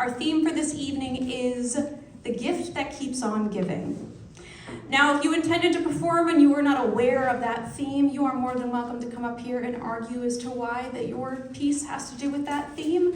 Our theme for this evening is the gift that keeps on giving. Now, if you intended to perform and you were not aware of that theme, you are more than welcome to come up here and argue as to why that your piece has to do with that theme.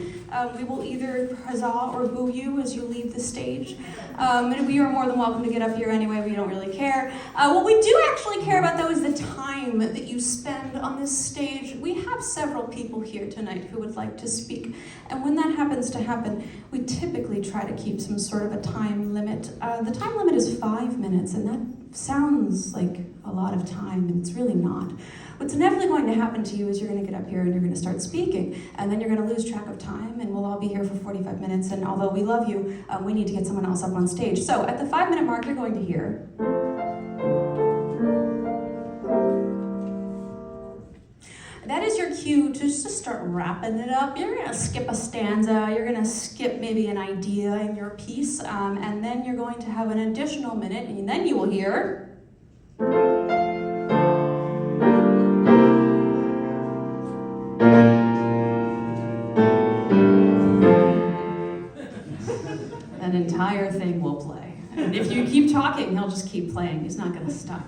We will either huzzah or boo you as you leave the stage. And we are more than welcome to get up here anyway, we don't really care. What we do actually care about, though, is the time that you spend on this stage. We have several people here tonight who would like to speak. And when that happens to happen, we typically try to keep some sort of a time limit. The time limit is 5 minutes, and that sounds like a lot of time, and it's really not. What's inevitably going to happen to you is you're going to get up here and you're going to start speaking, and then you're going to lose track of time, and we'll all be here for 45 minutes, and although we love you, we need to get someone else up on stage. So at the 5-minute mark, you're going to hear... That is your cue to just start wrapping it up. You're going to skip a stanza, you're going to skip maybe an idea in your piece, and then you're going to have an additional minute, and then you will hear... That entire thing will play. And if you keep talking, he'll just keep playing. He's not going to stop.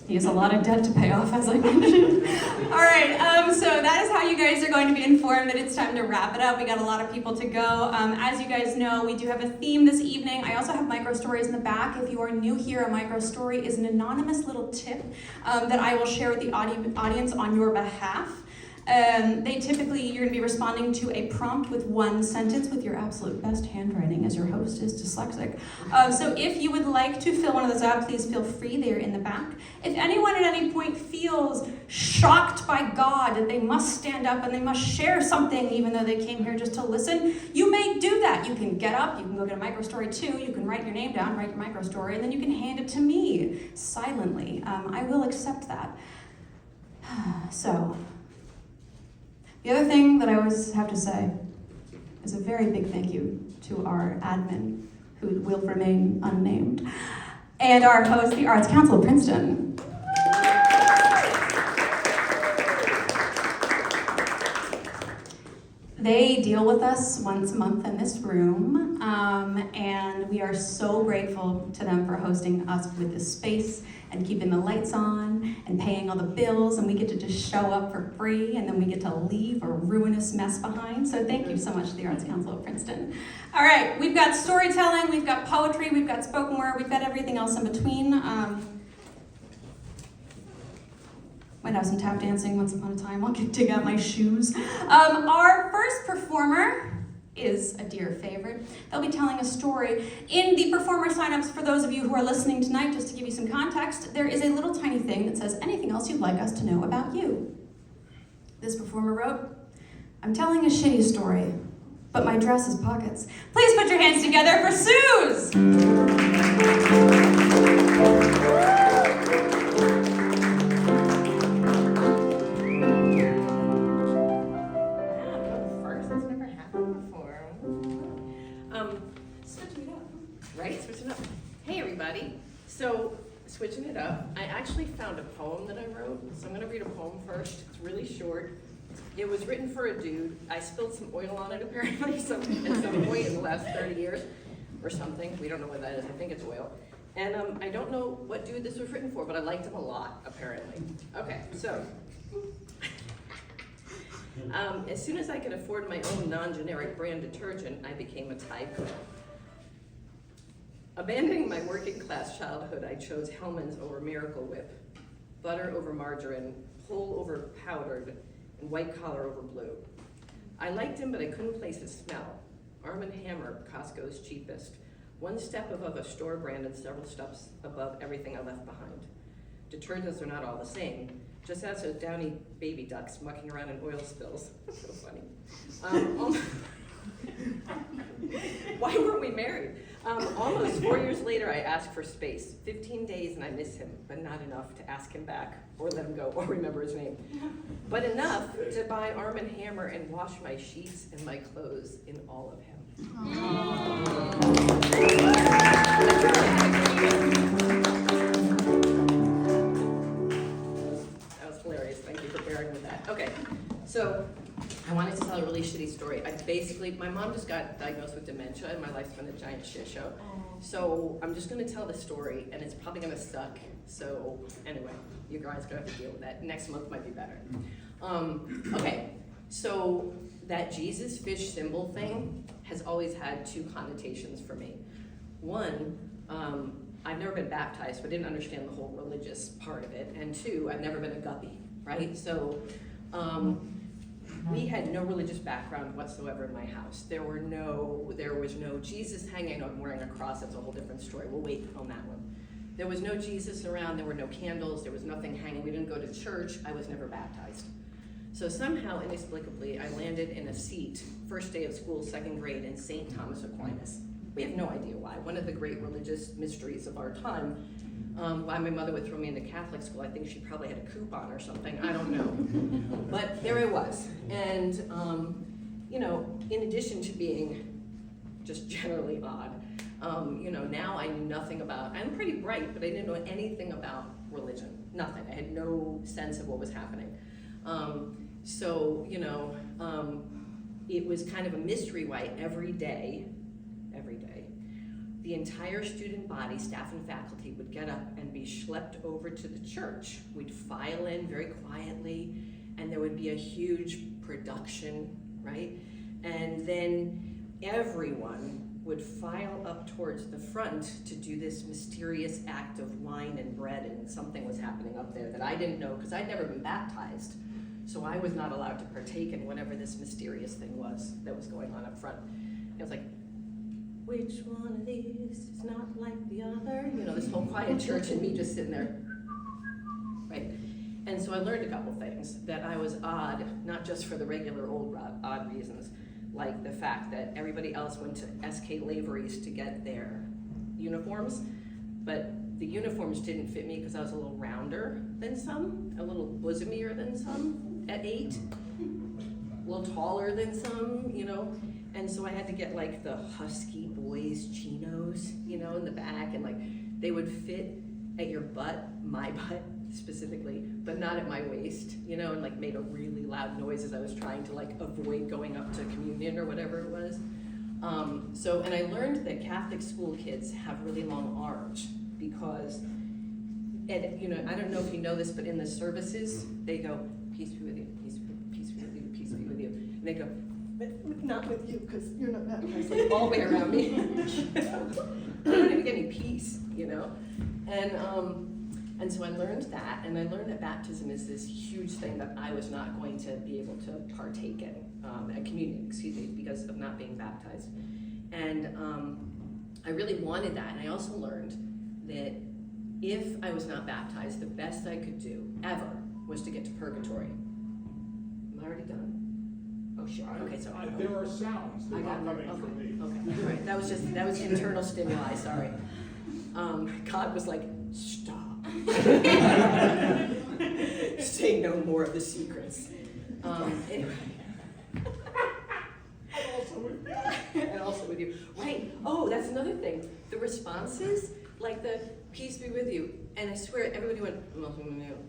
He has a lot of debt to pay off, as I mentioned. All right, so that is how you guys are going to be informed that it's time to wrap it up. We got a lot of people to go. As you guys know, we do have a theme this evening. I also have micro stories in the back. If you are new here, a micro story is an anonymous little tip that I will share with the audience on your behalf. You're going to be responding to a prompt with one sentence with your absolute best handwriting, as your host is dyslexic. So if you would like to fill one of those out, please feel free. They are in the back. If anyone at any point feels shocked by God that they must stand up and they must share something even though they came here just to listen, you may do that. You can get up, you can go get a micro story too, you can write your name down, write your micro story, and then you can hand it to me silently. I will accept that. So... The other thing that I always have to say is a very big thank you to our admin, who will remain unnamed, and our host, the Arts Council of Princeton. They deal with us once a month in this room, and we are so grateful to them for hosting us with this space and keeping the lights on and paying all the bills, and we get to just show up for free, and then we get to leave a ruinous mess behind. So thank you so much to the Arts Council of Princeton. All right, we've got storytelling, we've got poetry, we've got spoken word, we've got everything else in between. Might have some tap dancing once upon a time. I'll dig out my shoes. Our first performer is a dear favorite. They'll be telling a story. In the performer signups, for those of you who are listening tonight, just to give you some context, there is a little tiny thing that says, anything else you'd like us to know about you. This performer wrote, I'm telling a shitty story, but my dress has pockets. Please put your hands together for Suze! Switching up. Hey everybody. So, switching it up, I actually found a poem that I wrote. So I'm going to read a poem first. It's really short. It was written for a dude. I spilled some oil on it apparently at some point in the last 30 years or something. We don't know what that is. I think it's oil. And I don't know what dude this was written for, but I liked him a lot, apparently. Okay, so. As soon as I could afford my own non-generic brand detergent, I became a tycoon. Abandoning my working class childhood, I chose Hellmann's over Miracle Whip, butter over margarine, Pole over powdered, and white collar over blue. I liked him, but I couldn't place his smell. Arm & Hammer, Costco's cheapest. One step above a store brand and several steps above everything I left behind. Detergents are not all the same. Just as those downy baby ducks mucking around in oil spills. So funny. Why weren't we married? Almost 4 years later, I asked for space. 15 days and I miss him, but not enough to ask him back, or let him go, or remember his name. But enough to buy Arm & Hammer and wash my sheets and my clothes in all of him. That was hilarious. Thank you for bearing with that. Okay, so I wanted to tell a really shitty story. My mom just got diagnosed with dementia, and my life's been a giant shit show. So I'm just gonna tell the story, and it's probably gonna suck. So anyway, you guys are gonna have to deal with that. Next month might be better. Okay, so that Jesus fish symbol thing has always had two connotations for me. One, I've never been baptized, so I didn't understand the whole religious part of it. And two, I've never been a guppy, right? So we had no religious background whatsoever in my house. There was no Jesus hanging on wearing a cross. That's a whole different story. We'll wait on that one. There was no Jesus around. There were no candles. There was nothing hanging. We didn't go to church. I was never baptized. So somehow, inexplicably, I landed in a seat, first day of school, second grade, in St. Thomas Aquinas. We have no idea why. One of the great religious mysteries of our time. Why my mother would throw me into Catholic school. I think she probably had a coupon or something. I don't know. But there I was. And, in addition to being just generally odd, now I knew nothing about, I'm pretty bright, but I didn't know anything about religion. Nothing. I had no sense of what was happening. It was kind of a mystery why every day, the entire student body, staff and faculty, would get up and be schlepped over to the church. We'd file in very quietly, and there would be a huge production, right? And then everyone would file up towards the front to do this mysterious act of wine and bread, and something was happening up there that I didn't know, because I'd never been baptized. So I was not allowed to partake in whatever this mysterious thing was that was going on up front. And I was like, which one of these is not like the other? This whole quiet church and me just sitting there, right? And so I learned a couple things, that I was odd, not just for the regular old odd reasons, like the fact that everybody else went to SK Lavery's to get their uniforms, but the uniforms didn't fit me because I was a little rounder than some, a little bosomier than some at 8, a little taller than some, And so I had to get like the husky boys chinos, in the back, and like they would fit at your butt, my butt specifically, but not at my waist, and like made a really loud noise as I was trying to like avoid going up to communion or whatever it was. And I learned that Catholic school kids have really long arms because, I don't know if you know this, but in the services, they go, peace be with you, peace be with you, peace be with you. And they go, but not with you, because you're not baptized, like all the way around me. I don't even get any peace, And so I learned that, and I learned that baptism is this huge thing that I was not going to be able to partake in, at communion, because of not being baptized. And I really wanted that, and I also learned that if I was not baptized, the best I could do, ever, was to get to purgatory. Am I already done? Oh, shit. Okay, so there are sounds. They're not coming from me. Okay, all right. That was internal stimuli. Sorry. God was like, stop. Say no more of the secrets. Anyway. And also with you. Right. Oh, that's another thing. The responses, like the peace be with you. And I swear, everybody went,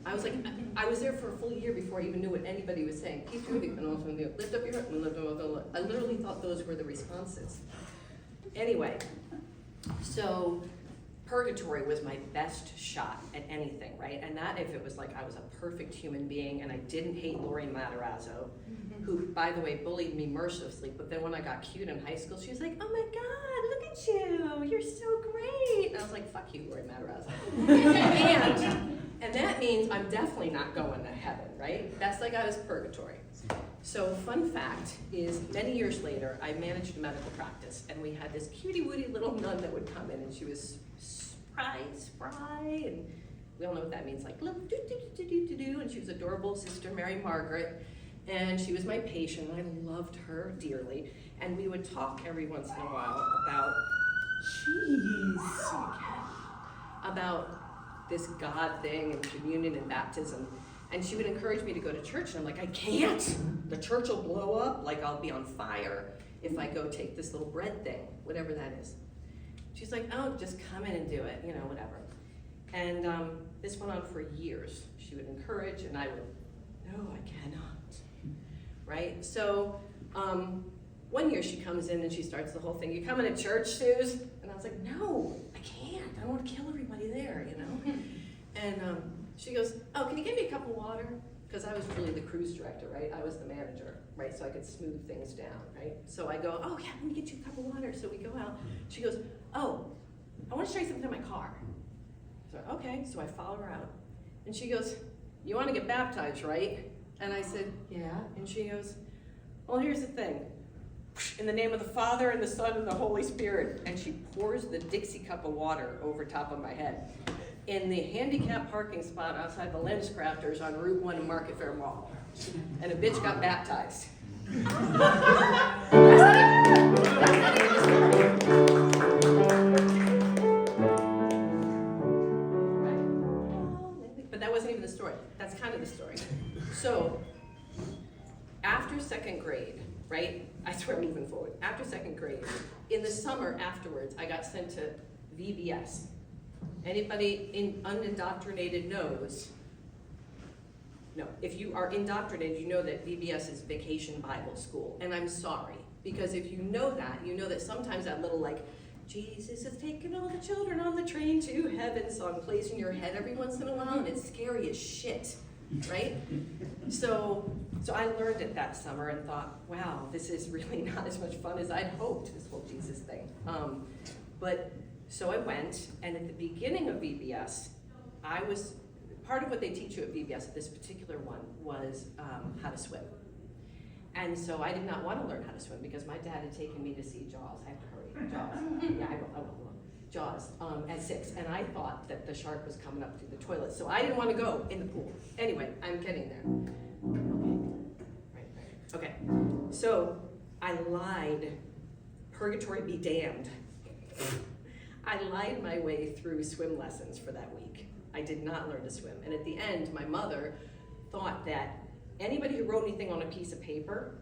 I was like, I was there for a full year before I even knew what anybody was saying. Peace be with you, and also lift up your heart, and lift up. I literally thought those were the responses. Anyway, so purgatory was my best shot at anything, right? And that if it was like I was a perfect human being and I didn't hate Lori Matarazzo, who, by the way, bullied me mercilessly, but then when I got cute in high school, she was like, oh my God, look at you, you're so great. And I was like, fuck you, Lori Matarazzo. and that means I'm definitely not going to heaven, right? Best I got is purgatory. So fun fact is, many years later, I managed a medical practice, and we had this cutie-wootie little nun that would come in, and she was spry, and we all know what that means, like, do-do-do-do-do-do, and she was adorable, Sister Mary Margaret, and she was my patient, and I loved her dearly, and we would talk every once in a while about this God thing, and communion and baptism. And she would encourage me to go to church, and I'm like, I can't. The church will blow up, like I'll be on fire if I go take this little bread thing, whatever that is. She's like, oh, just come in and do it, whatever. And this went on for years. She would encourage, and I would, no, I cannot. right? So one year she comes in and she starts the whole thing. You coming to church, Suze? And I was like, no, I can't. I don't want to kill everybody there, you know? And she goes, oh, can you give me a cup of water? Because I was really the cruise director, right? I was the manager, right? So I could smooth things down, right? So I go, oh yeah, let me get you a cup of water. So we go out. She goes, oh, I want to show you something in my car. So okay, so I follow her out. And she goes, you want to get baptized, right? And I said, yeah. And she goes, well, here's the thing. In the name of the Father and the Son and the Holy Spirit. And she pours the Dixie cup of water over top of my head in the handicap parking spot outside the Lens Crafters on Route 1 in Market Fair Mall. And a bitch got baptized. But that wasn't even the story. That's kind of the story. So, after second grade, right? I swear moving forward. After second grade, in the summer afterwards, I got sent to VBS. Anybody unindoctrinated knows? No, if you are indoctrinated, you know that VBS is Vacation Bible School. And I'm sorry, because if you know that sometimes that little like, Jesus is taking all the children on the train to heaven song plays in your head every once in a while, and it's scary as shit, right? So I learned it that summer and thought, wow, this is really not as much fun as I'd hoped, this whole Jesus thing. So I went, and at the beginning of VBS, part of what they teach you at VBS, this particular one, was how to swim. And so I did not want to learn how to swim because my dad had taken me to see Jaws. I have to hurry. Jaws. Yeah, I will. Jaws at 6. And I thought that the shark was coming up through the toilet. So I didn't want to go in the pool. Anyway, I'm getting there. Right. Okay. So I lied. Purgatory be damned. I lied my way through swim lessons for that week. I did not learn to swim. And at the end, my mother thought that anybody who wrote anything on a piece of paper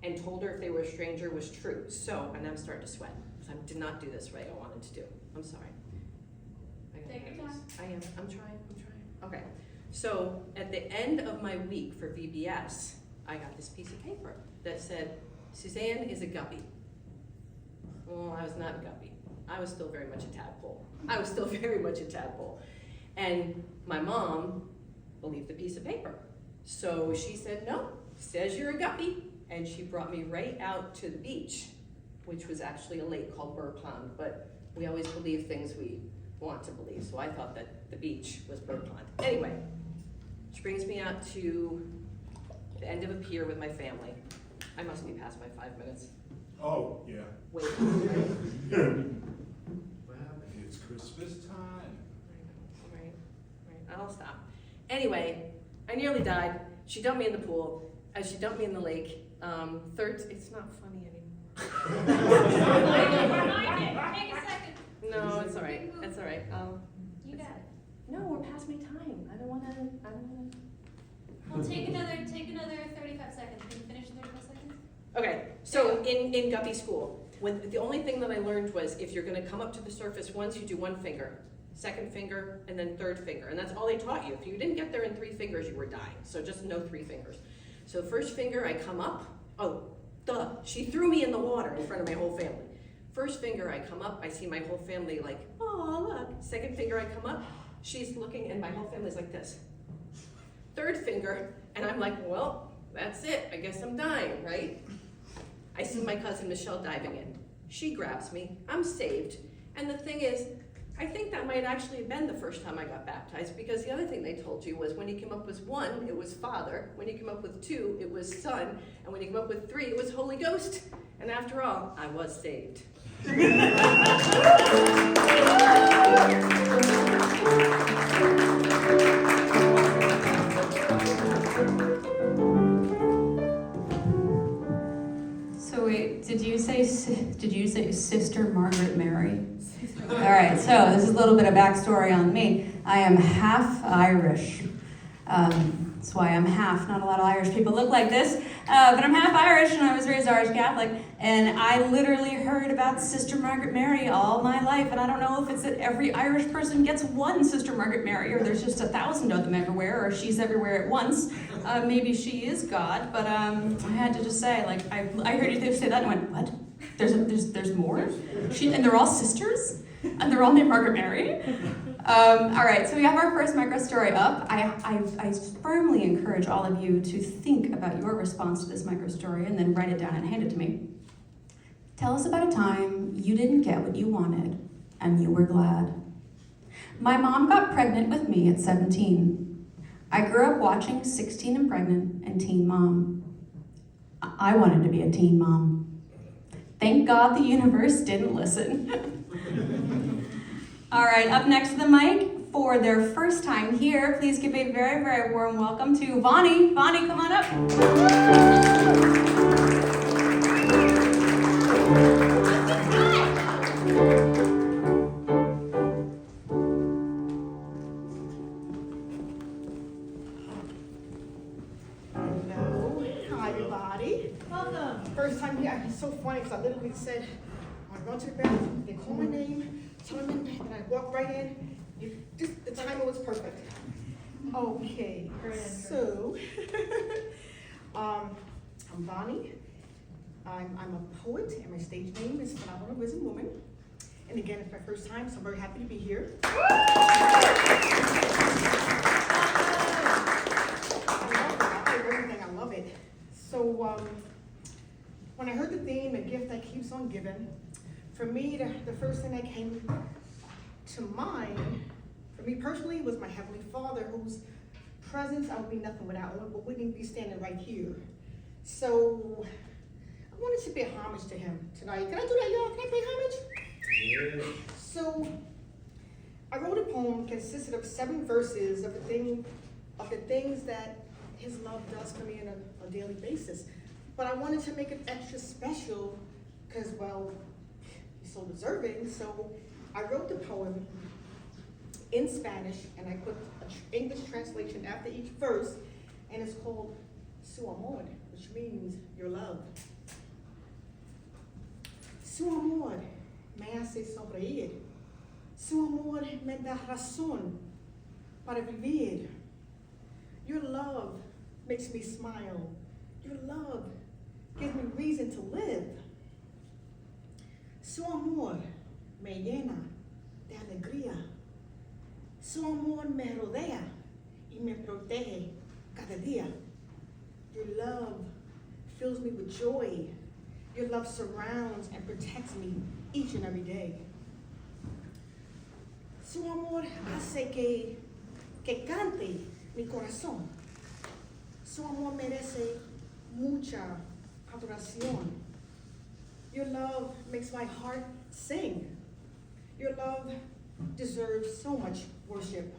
and told her if they were a stranger was true. So, and I'm starting to sweat, because I did not do this right I wanted to do. I'm sorry. Take your time. I'm trying. Okay, so at the end of my week for VBS, I got this piece of paper that said, Suzanne is a guppy. Well, I was not a guppy. I was still very much a tadpole. And my mom believed the piece of paper. So she said, no, says you're a guppy. And she brought me right out to the beach, which was actually a lake called Burr Pond, but we always believe things we want to believe. So I thought that the beach was Burr Pond. Anyway, which brings me out to the end of a pier with my family. I must be past my 5 minutes. Oh, yeah. Wait. It's Christmas time. Right. I'll stop. Anyway, I nearly died. She dumped me in the pool. She dumped me in the lake. It's not funny anymore. Take a second. No, it's all right. It's all right. You got it. No, we're past my time. I don't want to. Well, take another 35 seconds. Can you finish in 35 seconds? Okay, so in guppy school, the only thing that I learned was if you're going to come up to the surface once, you do one finger, second finger, and then third finger. And that's all they taught you. If you didn't get there in 3 fingers, you were dying. So just no 3 fingers. So first finger, I come up. Oh, duh. She threw me in the water in front of my whole family. First finger, I come up. I see my whole family like, oh, look. Second finger, I come up. She's looking, and my whole family's like this. Third finger, and I'm like, well, that's it. I guess I'm dying, right? I see my cousin Michelle diving in. She grabs me. I'm saved. And the thing is, I think that might actually have been the first time I got baptized, because the other thing they told you was when you came up with 1, it was Father. When you came up with 2, it was Son. And when you came up with 3, it was Holy Ghost. And after all, I was saved. So wait, did you say Sister Margaret Mary? All right, so this is a little bit of backstory on me. I am half Irish. That's why I'm half. Not a lot of Irish people look like this, but I'm half Irish, and I was raised Irish Catholic. And I literally heard about Sister Margaret Mary all my life, and I don't know if it's that every Irish person gets one Sister Margaret Mary, or there's just 1,000 of them everywhere, or she's everywhere at once. Maybe she is God, but I had to just say, like, I heard you say that and went, what? There's more? And they're all sisters? And they're all named Margaret Mary? All right, so we have our first micro story up. I firmly encourage all of you to think about your response to this micro story and then write it down and hand it to me. Tell us about a time you didn't get what you wanted and you were glad. My mom got pregnant with me at 17. I grew up watching 16 and Pregnant and Teen Mom. I wanted to be a teen mom. Thank God the universe didn't listen. All right, up next to the mic for their first time here, please give a very, very warm welcome to Vonnie. Vonnie, come on up. Hello. Hi, everybody. Welcome. First time here. It's so funny because I literally said, I want to go to the bathroom. They call my name, tell me, and I walk right in. The timing was perfect. Okay. So, I'm Bonnie. I'm a poet, and my stage name is Phenomenal Risen Woman. And again, it's my first time, so I'm very happy to be here. I love it. So when I heard the theme, A Gift That Keeps On Giving, for me, the first thing that came to mind, for me personally, was my Heavenly Father, whose presence I would be nothing without, but wouldn't be standing right here. So I wanted to pay homage to him tonight. Can I do that, y'all? Can I pay homage? Yeah. So I wrote a poem consisted of 7 verses of the things that his love does for me on a daily basis. But I wanted to make it extra special because, well, he's so deserving. So I wrote the poem in Spanish, and I put an English translation after each verse, and it's called Su Amor, which means your love. Su amor me hace sonreír. Su amor me da razón para vivir. Your love makes me smile. Your love gives me reason to live. Su amor me llena de alegría. Su amor me rodea y me protege cada día. Your love fills me with joy. Your love surrounds and protects me each and every day. Su amor hace que cante mi corazón. Su amor merece mucha adoración. Your love makes my heart sing. Your love deserves so much worship.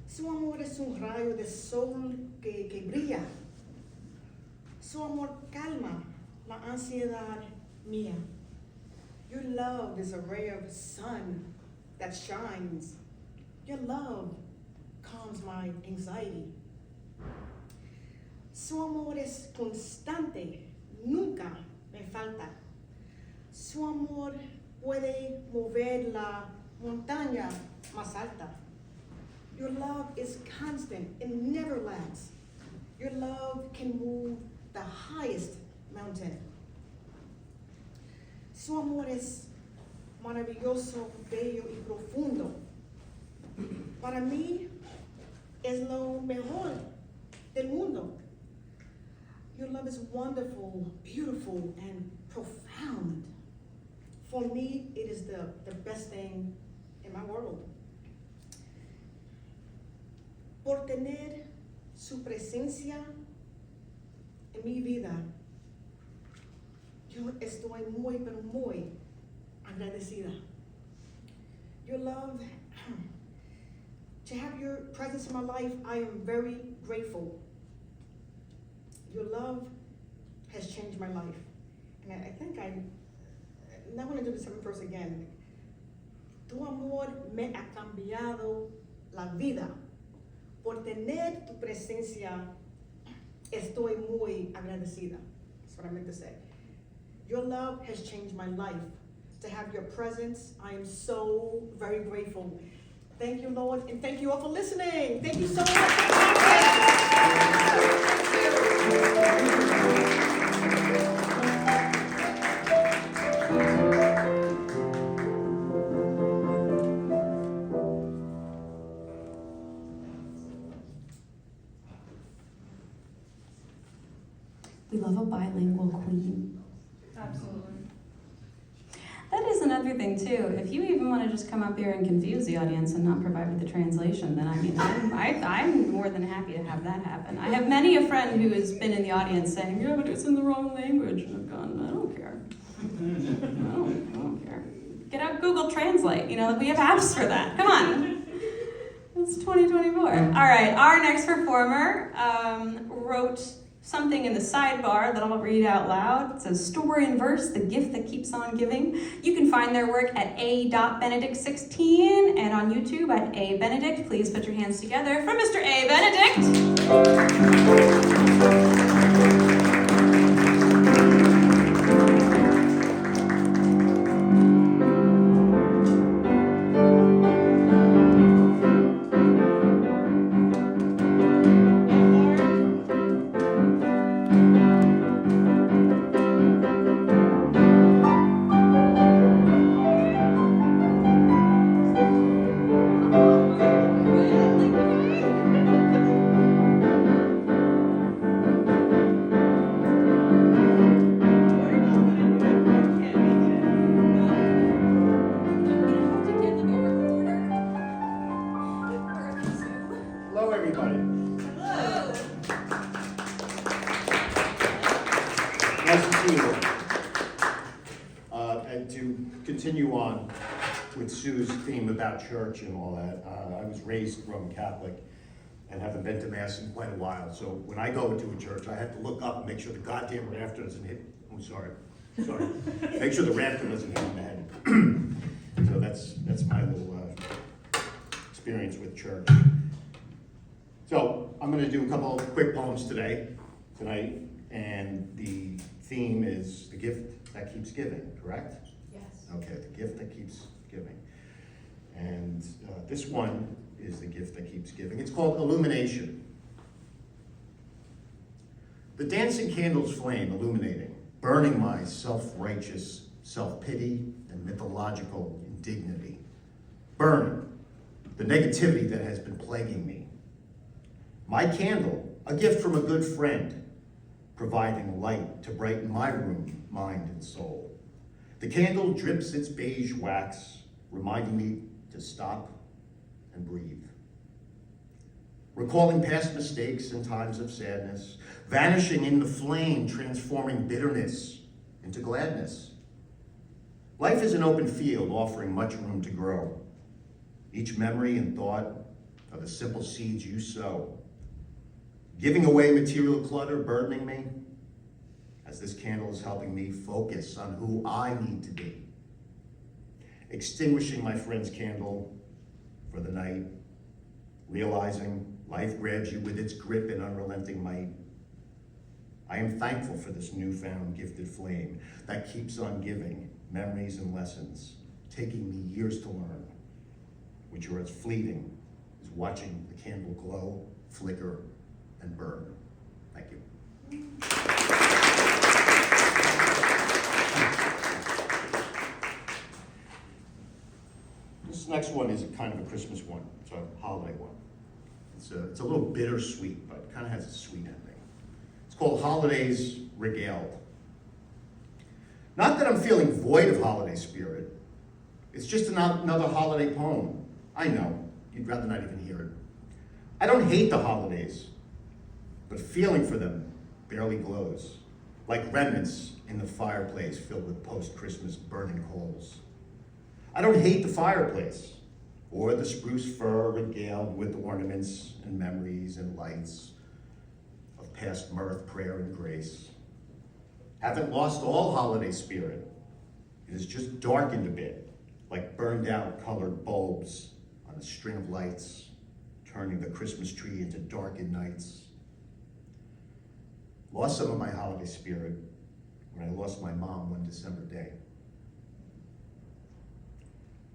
Su amor es un rayo de sol que brilla. Su amor calma la ansiedad mía. Your love is a ray of sun that shines. Your love calms my anxiety. Su amor es constante, nunca me falta. Su amor puede mover la montaña más alta. Your love is constant, it never lags. Your love can move the highest mountain. Su amor es maravilloso, bello y profundo. Para mí es lo mejor del mundo. Your love is wonderful, beautiful, and profound. For me, it is the best thing in my world. Por tener su presencia en mi vida, yo estoy muy, pero muy agradecida. Your love, to have your presence in my life, I am very grateful. Your love has changed my life. And I think I'm not going to do the 7th verse again. Tu amor me ha cambiado la vida. Por tener tu presencia, estoy muy agradecida. That's what I meant to say. Your love has changed my life. To have your presence, I am so very grateful. Thank you, Lord, and thank you all for listening. Thank you so We love a bilingual queen. Absolutely. That is another thing too. If you even want to just come up here and confuse the audience and not provide with the translation, then I mean, I'm more than happy to have that happen. I have many a friend who has been in the audience saying, "Yeah, but it's in the wrong language," and I've gone, "I don't care. I don't care. Get out Google Translate. You know, we have apps for that. Come on." It's 2024. All right, our next performer wrote something in the sidebar that I'll read out loud. It says, "Story in verse, the gift that keeps on giving." You can find their work at a.benedict16 and on YouTube at a.benedict. Please put your hands together for Mr. A. Benedict. Hello, everybody. Nice to see you all. And to continue on with Sue's theme about church and all that, I was raised Roman Catholic and haven't been to Mass in quite a while. So when I go into a church, I have to look up and make sure the goddamn rafter doesn't hit. Oh, sorry. Make sure the rafter doesn't hit my head. So that's my little experience with church. So I'm going to do a couple of quick poems tonight, and the theme is the gift that keeps giving, correct? Yes. Okay, the gift that keeps giving. And this one is the gift that keeps giving. It's called Illumination. The dancing candles flame illuminating, burning my self-righteous self-pity and mythological indignity. Burning the negativity that has been plaguing me. My candle, a gift from a good friend, providing light to brighten my room, mind, and soul. The candle drips its beige wax, reminding me to stop and breathe. Recalling past mistakes and times of sadness, vanishing in the flame, transforming bitterness into gladness. Life is an open field, offering much room to grow. Each memory and thought are the simple seeds you sow. Giving away material clutter, burdening me, as this candle is helping me focus on who I need to be. Extinguishing my friend's candle for the night, realizing life grabs you with its grip and unrelenting might. I am thankful for this newfound gifted flame that keeps on giving memories and lessons, taking me years to learn, which are as fleeting as watching the candle glow, flicker, and burn. Thank you. This next one is kind of a Christmas one. It's a holiday one. It's a little bittersweet, but it kind of has a sweet ending. It's called Holidays Regaled. Not that I'm feeling void of holiday spirit. It's just another holiday poem. I know, you'd rather not even hear it. I don't hate the holidays, but feeling for them barely glows, like remnants in the fireplace filled with post-Christmas burning coals. I don't hate the fireplace, or the spruce fir regaled with ornaments and memories and lights of past mirth, prayer, and grace. Haven't lost all holiday spirit. It has just darkened a bit, like burned out colored bulbs on a string of lights, turning the Christmas tree into darkened nights. Lost some of my holiday spirit, when I lost my mom one December day.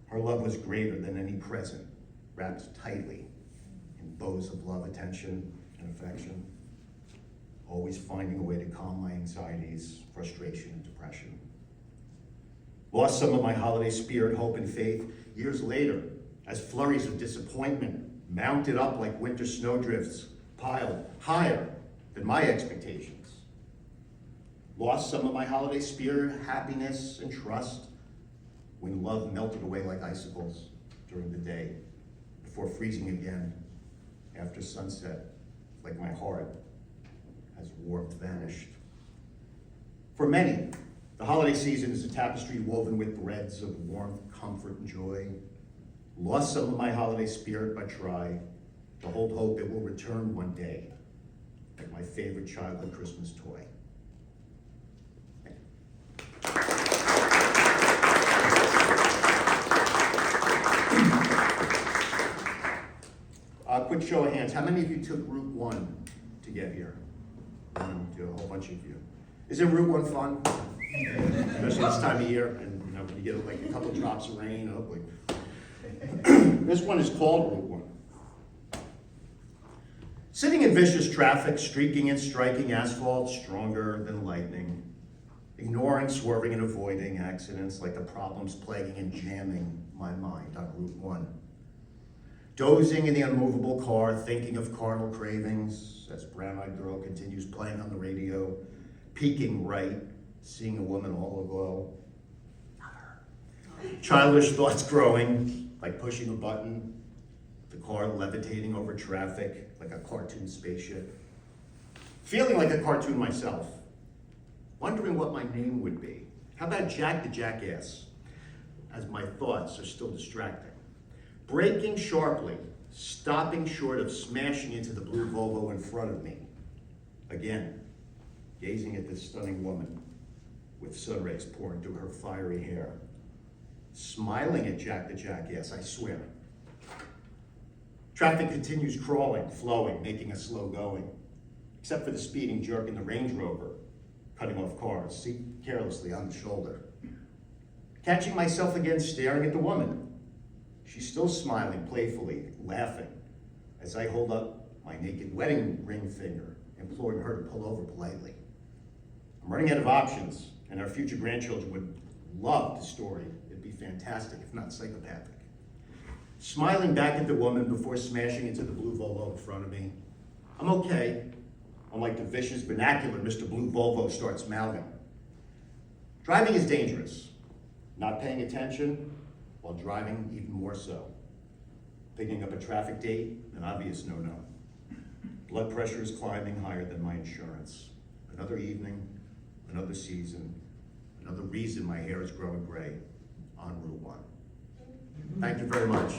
Her love was greater than any present, wrapped tightly in bows of love, attention, and affection, always finding a way to calm my anxieties, frustration, and depression. Lost some of my holiday spirit, hope, and faith years later as flurries of disappointment mounted up like winter snowdrifts, piled higher than my expectations. Lost some of my holiday spirit, happiness, and trust when love melted away like icicles during the day before freezing again after sunset, like my heart as warmth vanished. For many, the holiday season is a tapestry woven with threads of warmth, comfort, and joy. Lost some of my holiday spirit, but try to hold hope it will return one day, like my favorite childhood Christmas toy. Quick show of hands, how many of you took Route 1 to get here? A whole bunch of you. Isn't Route 1 fun? Especially this time of year, and you know, when you get like a couple drops of rain, hopefully. This one is called Route 1. Sitting in vicious traffic, streaking and striking asphalt stronger than lightning, ignoring, swerving, and avoiding accidents like the problems plaguing and jamming my mind on Route 1. Dozing in the unmovable car, thinking of carnal cravings as brown-eyed girl continues playing on the radio, peeking right, seeing a woman all aglow. Not her. Childish thoughts growing, like pushing a button, the car levitating over traffic like a cartoon spaceship. Feeling like a cartoon myself, wondering what my name would be. How about Jack the Jackass, as my thoughts are still distracting. Braking sharply, stopping short of smashing into the blue Volvo in front of me. Again, gazing at this stunning woman with sun rays pouring through her fiery hair. Smiling at Jack the Jackass, I swear. Traffic continues crawling, flowing, making us slow going, except for the speeding jerk in the Range Rover, cutting off cars, seat carelessly on the shoulder. Catching myself again staring at the woman. She's still smiling playfully, laughing, as I hold up my naked wedding ring finger, imploring her to pull over politely. I'm running out of options, and our future grandchildren would love the story. It'd be fantastic, if not psychopathic. Smiling back at the woman before smashing into the blue Volvo in front of me. I'm okay, unlike the vicious vernacular Mr. Blue Volvo starts mouthing. Driving is dangerous. Not paying attention, while driving, even more so. Picking up a traffic date, an obvious no-no. Blood pressure is climbing higher than my insurance. Another evening, another season, another reason my hair is growing gray on Route 1. Thank you very much.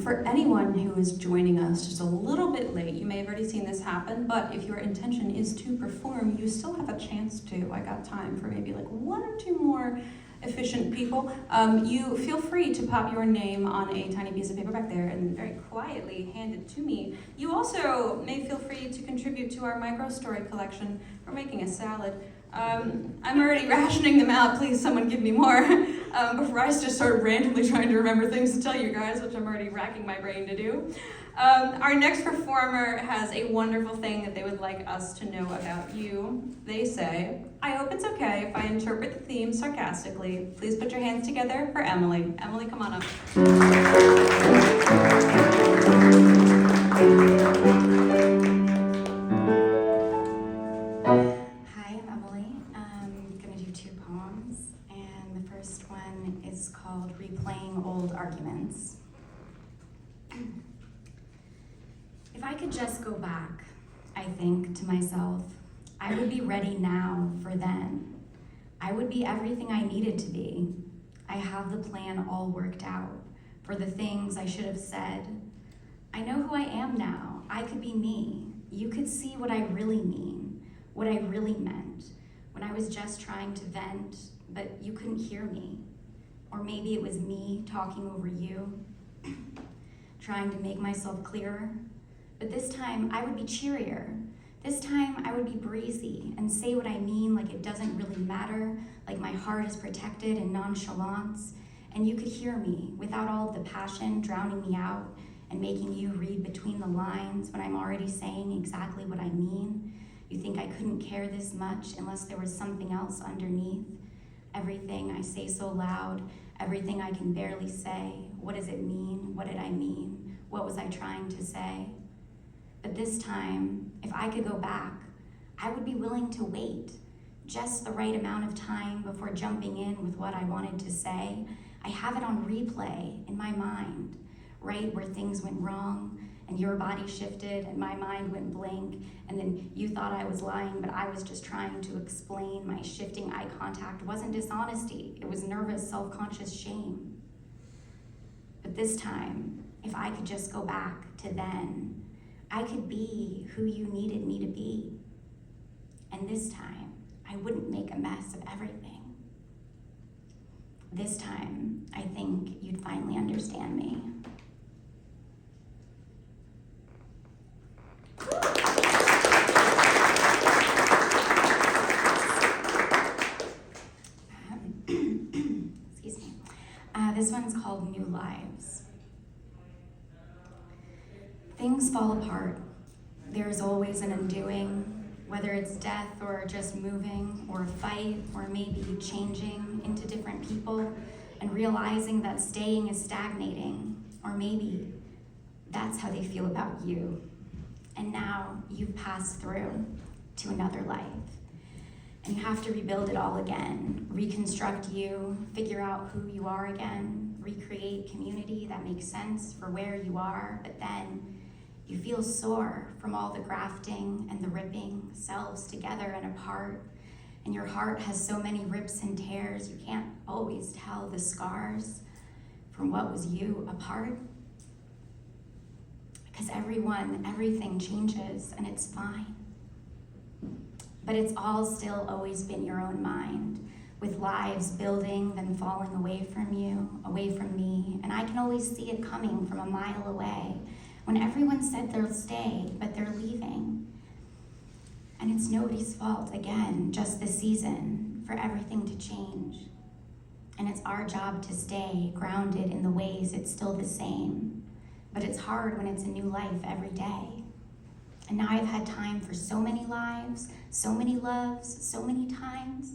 For anyone who is joining us just a little bit late, you may have already seen this happen, but if your intention is to perform, you still have a chance to. I got time for maybe like one or two more efficient people. You feel free to pop your name on a tiny piece of paper back there and very quietly hand it to me. You also may feel free to contribute to our micro story collection. We're making a salad. I'm already rationing them out. Please, someone give me more. Before I just start randomly trying to remember things to tell you guys, which I'm already racking my brain to do. Our next performer has a wonderful thing that they would like us to know about you. They say, I hope it's okay if I interpret the theme sarcastically. Please put your hands together for Emily. Emily, come on up. Hi, I'm Emily. I'm gonna do two poems, and the first one is called Replaying Old Arguments. If I could just go back, I think to myself, I would be ready now for then. I would be everything I needed to be. I have the plan all worked out for the things I should have said. I know who I am now. I could be me. You could see what I really mean. what I really meant, when I was just trying to vent, but you couldn't hear me. Or maybe it was me talking over you, trying to make myself clearer. But this time, I would be cheerier. This time, I would be breezy and say what I mean like it doesn't really matter, like my heart is protected in nonchalance, and you could hear me without all of the passion drowning me out and making you read between the lines when I'm already saying exactly what I mean. You think I couldn't care this much unless there was something else underneath. Everything I say so loud, everything I can barely say. What does it mean? What did I mean? What was I trying to say? But this time, if I could go back, I would be willing to wait just the right amount of time before jumping in with what I wanted to say. I have it on replay in my mind, right where things went wrong and your body shifted and my mind went blank, and then you thought I was lying, but I was just trying to explain my shifting eye contact wasn't dishonesty, it was nervous, self-conscious shame. But this time, if I could just go back to then, I could be who you needed me to be. And this time, I wouldn't make a mess of everything. This time, I think you'd finally understand me. Excuse me. This one's called New Lives. Things fall apart. There's always an undoing, whether it's death or just moving, or a fight, or maybe changing into different people and realizing that staying is stagnating, or maybe that's how they feel about you. And now you've passed through to another life. And you have to rebuild it all again, reconstruct you, figure out who you are again, recreate community that makes sense for where you are, but then you feel sore from all the grafting and the ripping, selves together and apart, and your heart has so many rips and tears, you can't always tell the scars from what was you apart. Because everything changes, and it's fine. But it's all still always been your own mind, with lives building, then falling away from you, away from me, and I can always see it coming from a mile away, when everyone said they'll stay, but they're leaving. And it's nobody's fault, again, just the season for everything to change. And it's our job to stay grounded in the ways it's still the same. But it's hard when it's a new life every day. And now I've had time for so many lives, so many loves, so many times.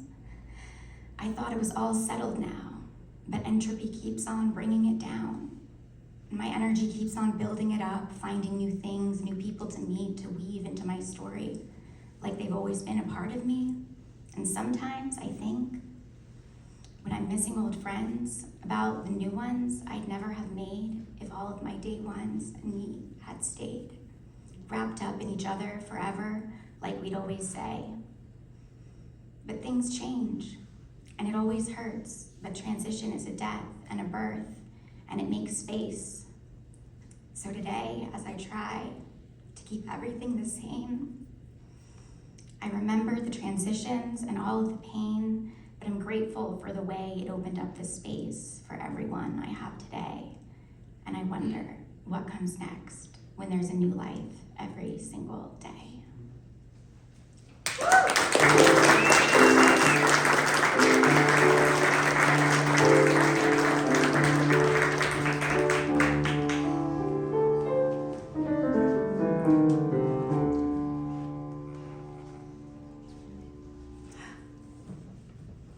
I thought it was all settled now, but entropy keeps on bringing it down. My energy keeps on building it up, finding new things, new people to meet, to weave into my story, like they've always been a part of me. And sometimes I think, when I'm missing old friends, about the new ones I'd never have made if all of my day ones and me had stayed, wrapped up in each other forever, like we'd always say. But things change, and it always hurts, but transition is a death and a birth, and it makes space. So today, as I try to keep everything the same, I remember the transitions and all of the pain, but I'm grateful for the way it opened up the space for everyone I have today. And I wonder what comes next when there's a new life every single day.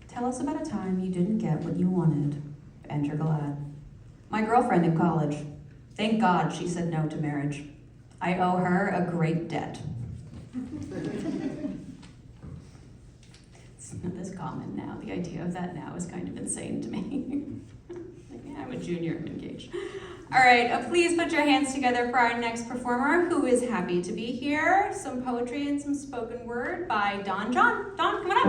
Tell us about a time you didn't get what you wanted, and you're glad. My girlfriend in college. Thank God she said no to marriage. I owe her a great debt. It's not as common now. The idea of that now is kind of insane to me. Like, yeah, I'm a junior, I'm engaged. All right, please put your hands together for our next performer, who is happy to be here. Some poetry and some spoken word by Don John. Don, come on up.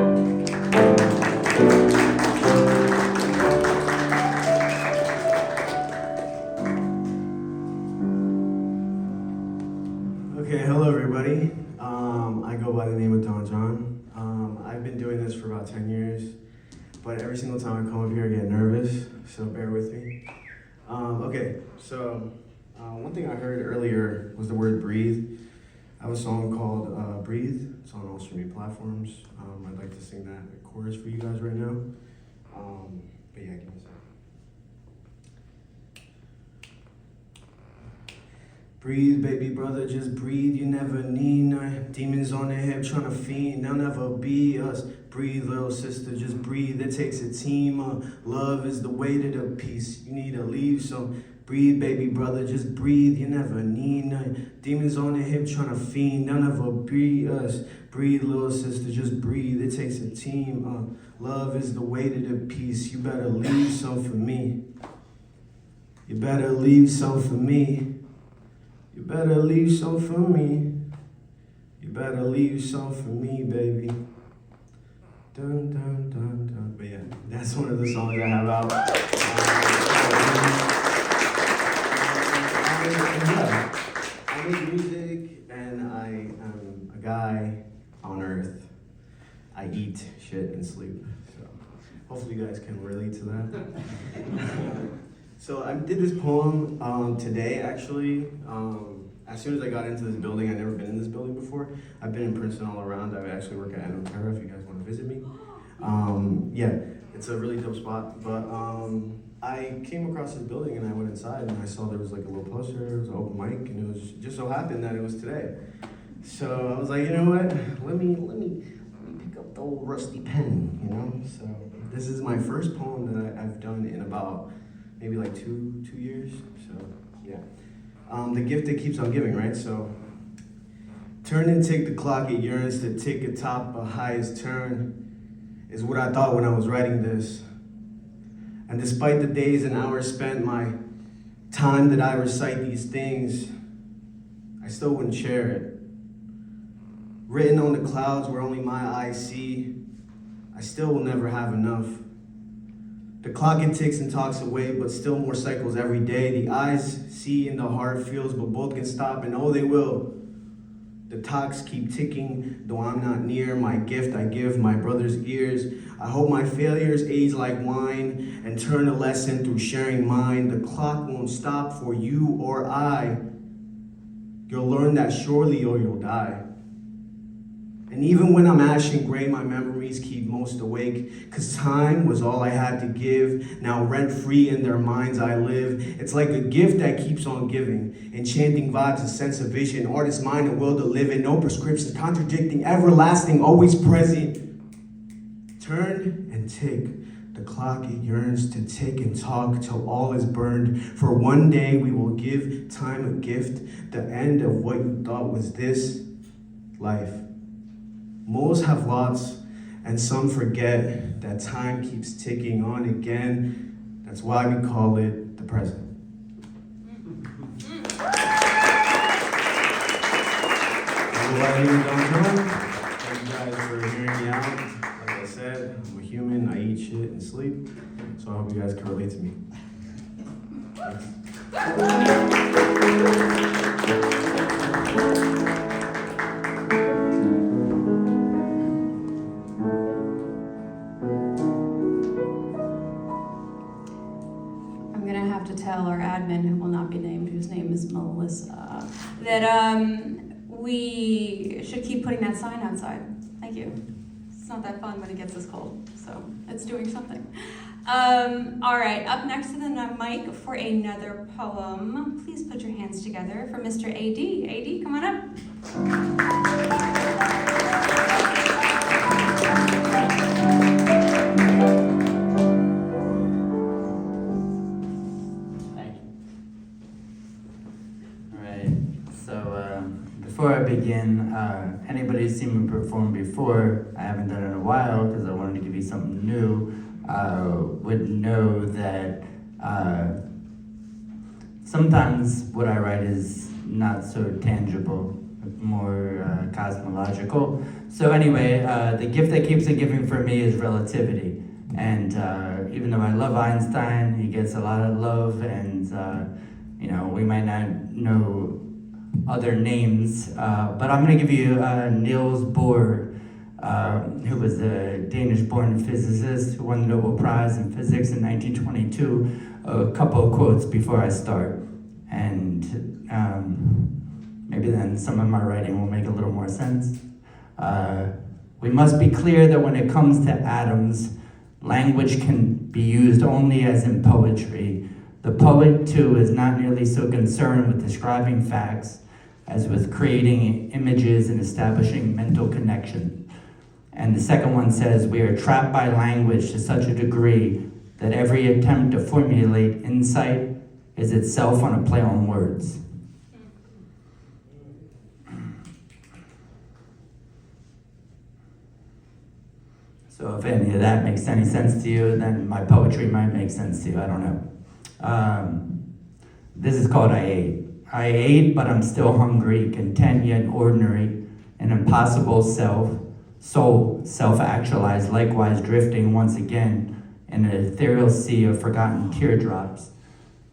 Okay, hello everybody. I go by the name of Don John. I've been doing this for about 10 years, but every single time I come up here I get nervous, so bear with me. Okay, so one thing I heard earlier was the word breathe. I have a song called Breathe. It's on all streaming platforms. I'd like to sing that chorus for you guys right now. But yeah, give me a second. Breathe, baby brother, just breathe. You never need none. Demons on their hip trying to fiend. They'll never be us. Breathe, little sister, just breathe. It takes a team. Love is the way to the peace. You need to leave some. Breathe, baby brother, just breathe. You never need none. Demons on their hip trying to fiend. They'll never be us. Breathe, little sister, just breathe. It takes a team. Love is the way to the peace. You better leave some for me. You better leave some for me. You better leave some for me. You better leave some for me, baby. Dun, dun, dun, dun. But yeah, that's one of the songs I have out. I make music, and I am a guy on earth. I eat, shit, and sleep. So hopefully you guys can relate to that. So I did this poem today, actually. As soon as I got into this building, I'd never been in this building before. I've been in Princeton all around. I actually work at Terra if you guys want to visit me. Yeah, it's a really dope spot. But I came across this building and I went inside and I saw there was like a little poster, there was an open mic, and it was just so happened that it was today. So I was like, you know what? Let me pick up the old rusty pen, you know? So this is my first poem that I've done in about maybe like two years. So yeah. The gift that keeps on giving, right? So turn and tick the clock, it yearns to tick atop a highest turn is what I thought when I was writing this. And despite the days and hours spent, my time that I recite these things, I still wouldn't share it. Written on the clouds where only my eyes see, I still will never have enough. The clock it ticks and talks away, but still more cycles every day. The eyes see and the heart feels, but both can stop, and oh, they will. The talks keep ticking, though I'm not near. My gift I give my brother's ears. I hope my failures age like wine and turn a lesson through sharing mine. The clock won't stop for you or I. You'll learn that surely or you'll die. And even when I'm ashen gray, my memories keep most awake, 'cause time was all I had to give. Now rent-free in their minds I live. It's like a gift that keeps on giving. Enchanting vibes, a sense of vision, artist's mind, a will to live in. No prescriptions, contradicting, everlasting, always present. Turn and tick. The clock it yearns to tick and talk till all is burned. For one day we will give time a gift, the end of what you thought was this life. Most have lots, and some forget that time keeps ticking on again. That's why we call it the present. Everybody here in Downtown, thank you guys for hearing me out. Like I said, I'm a human, I eat shit and sleep, so I hope you guys can relate to me. Tell our admin, who will not be named, whose name is Melissa, that we should keep putting that sign outside. Thank you. It's not that fun when it gets this cold, so it's doing something. All right, up next to the mic for another poem. Please put your hands together for Mr. AD. AD, come on up. Before I begin, anybody who's seen me perform before, I haven't done it in a while because I wanted to give you something new, would know that sometimes what I write is not so tangible, more cosmological. So anyway, the gift that keeps on giving for me is relativity. And even though I love Einstein, he gets a lot of love, and you know, we might not know other names, but I'm gonna give you Niels Bohr, who was a Danish-born physicist who won the Nobel Prize in Physics in 1922. A couple of quotes before I start, and maybe then some of my writing will make a little more sense. We must be clear that when it comes to atoms, language can be used only as in poetry. The poet, too, is not nearly so concerned with describing facts as with creating images and establishing mental connection. And the second one says, we are trapped by language to such a degree that every attempt to formulate insight is itself on a play on words. So if any of that makes any sense to you, then my poetry might make sense to you, I don't know. This is called I Ate. I ate, but I'm still hungry, content yet ordinary, an impossible soul, self-actualized, likewise drifting once again in an ethereal sea of forgotten teardrops,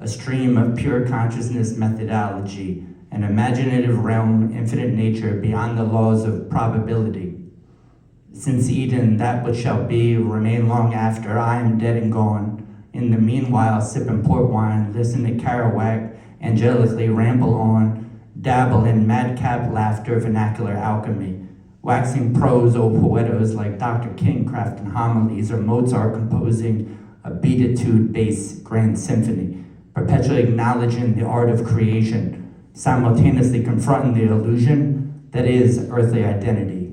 a stream of pure consciousness methodology, an imaginative realm, infinite nature beyond the laws of probability. Since Eden, that which shall be, remain long after I am dead and gone. In the meanwhile, sipping port wine, listen to Kerouac, angelically ramble on, dabble in madcap laughter, vernacular alchemy, waxing prose old poetos like Dr. King crafting homilies or Mozart composing a beatitude bass grand symphony, perpetually acknowledging the art of creation, simultaneously confronting the illusion that is earthly identity.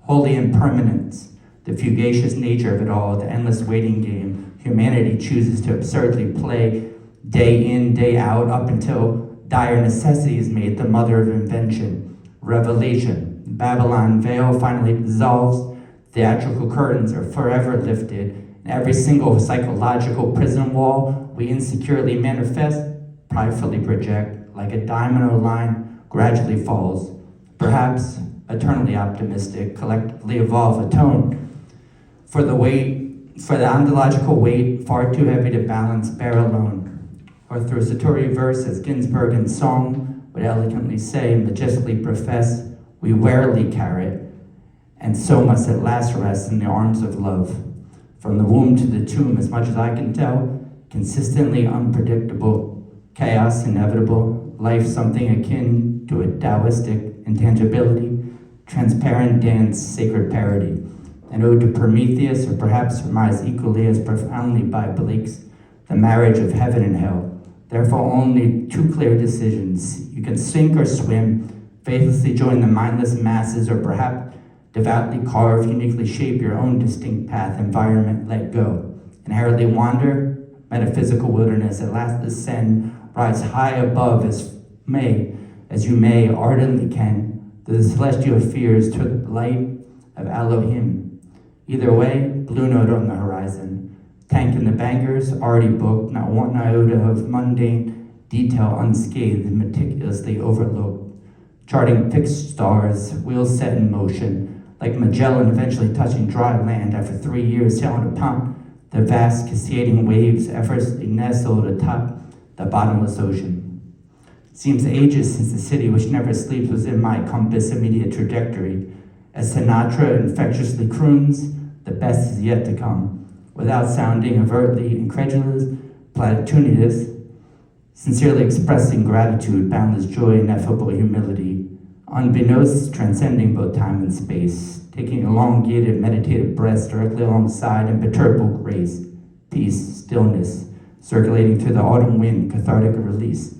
Holy impermanence, the fugacious nature of it all, the endless waiting game humanity chooses to absurdly play day in, day out, up until dire necessity is made the mother of invention. Revelation, Babylon veil finally dissolves, theatrical curtains are forever lifted, and every single psychological prison wall we insecurely manifest, pridefully project, like a domino line, gradually falls. Perhaps eternally optimistic, collectively evolve, atone for the ontological weight far too heavy to balance, bear alone. Or through Satori verse, as Ginsberg in song would elegantly say, majestically profess, we warily carry it, and so must at last rest in the arms of love. From the womb to the tomb, as much as I can tell, consistently unpredictable, chaos inevitable, life something akin to a Taoistic intangibility, transparent dance, sacred parody, an ode to Prometheus, or perhaps surmised equally as profoundly by Blake's The Marriage of Heaven and Hell. Therefore, only two clear decisions. You can sink or swim, faithlessly join the mindless masses, or perhaps devoutly carve, uniquely shape your own distinct path, environment, let go. Inherently wander, metaphysical wilderness, at last ascend, rise high above as you may, ardently can, to the celestial fears, to the light of Elohim. Either way, blue note on the horizon. Tank in the bankers, already booked, not one iota of mundane detail unscathed and meticulously overlooked. Charting fixed stars, wheels set in motion, like Magellan eventually touching dry land after 3 years sailing upon the vast cascading waves effortlessly nestled atop the bottomless ocean. Seems ages since the city which never sleeps was in my compass immediate trajectory. As Sinatra infectiously croons, the best is yet to come. Without sounding overtly incredulous, platitudinous, sincerely expressing gratitude, boundless joy, ineffable humility, unbeknownst, transcending both time and space, taking elongated, meditative breaths directly alongside imperturbable grace, peace, stillness, circulating through the autumn wind, cathartic release.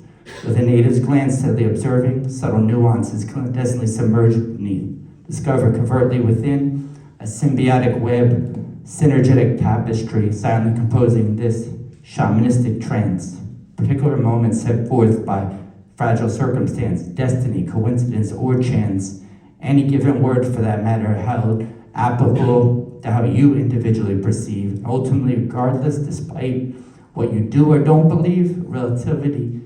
With a native's glance steadily observing, subtle nuances clandestinely submerged beneath, discover covertly within a symbiotic web, synergetic tapestry, silently composing this shamanistic trance. Particular moments set forth by fragile circumstance, destiny, coincidence, or chance, any given word for that matter held applicable to how you individually perceive. Ultimately, regardless, despite what you do or don't believe, relativity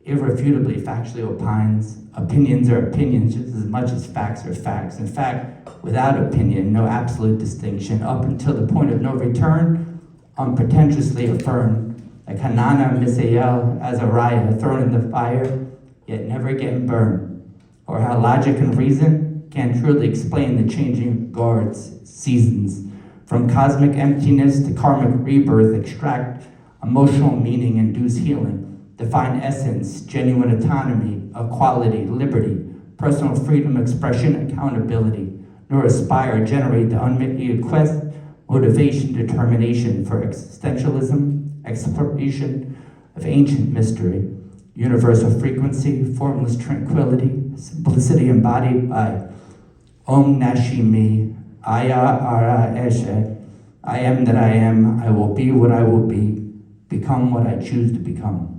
irrefutably factually opines. Opinions are opinions just as much as facts are facts. In fact, without opinion, no absolute distinction, up until the point of no return, unpretentiously affirmed, like Hanana, Misael, Azariah, thrown in the fire, yet never getting burned. Or how logic and reason, can't truly explain the changing guards, seasons. From cosmic emptiness to karmic rebirth, extract emotional meaning, induce healing, define essence, genuine autonomy, equality, liberty, personal freedom, expression, accountability, nor aspire, generate the unmet need quest, motivation, determination for existentialism, exploration of ancient mystery, universal frequency, formless tranquility, simplicity embodied by Om Nashimi, Aya Ara Eshe, I am that I am, I will be what I will be, become what I choose to become.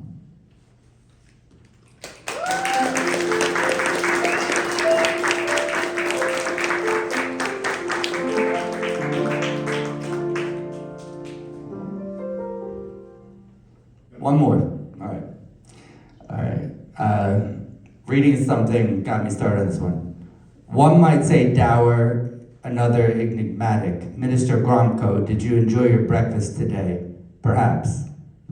One more. All right. Reading something got me started on this one. One might say dour, another enigmatic. Minister Gromko, did you enjoy your breakfast today? Perhaps.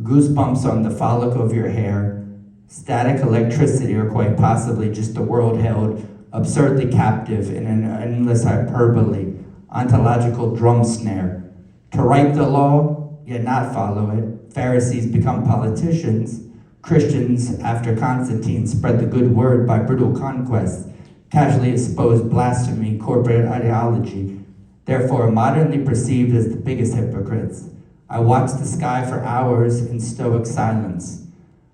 Goosebumps on the follicle of your hair, static electricity, or quite possibly just the world held absurdly captive in an endless hyperbole, ontological drum snare. To write the law, yet not follow it. Pharisees become politicians. Christians, after Constantine, spread the good word by brutal conquest, casually exposed blasphemy, corporate ideology, therefore modernly perceived as the biggest hypocrites. I watched the sky for hours in stoic silence.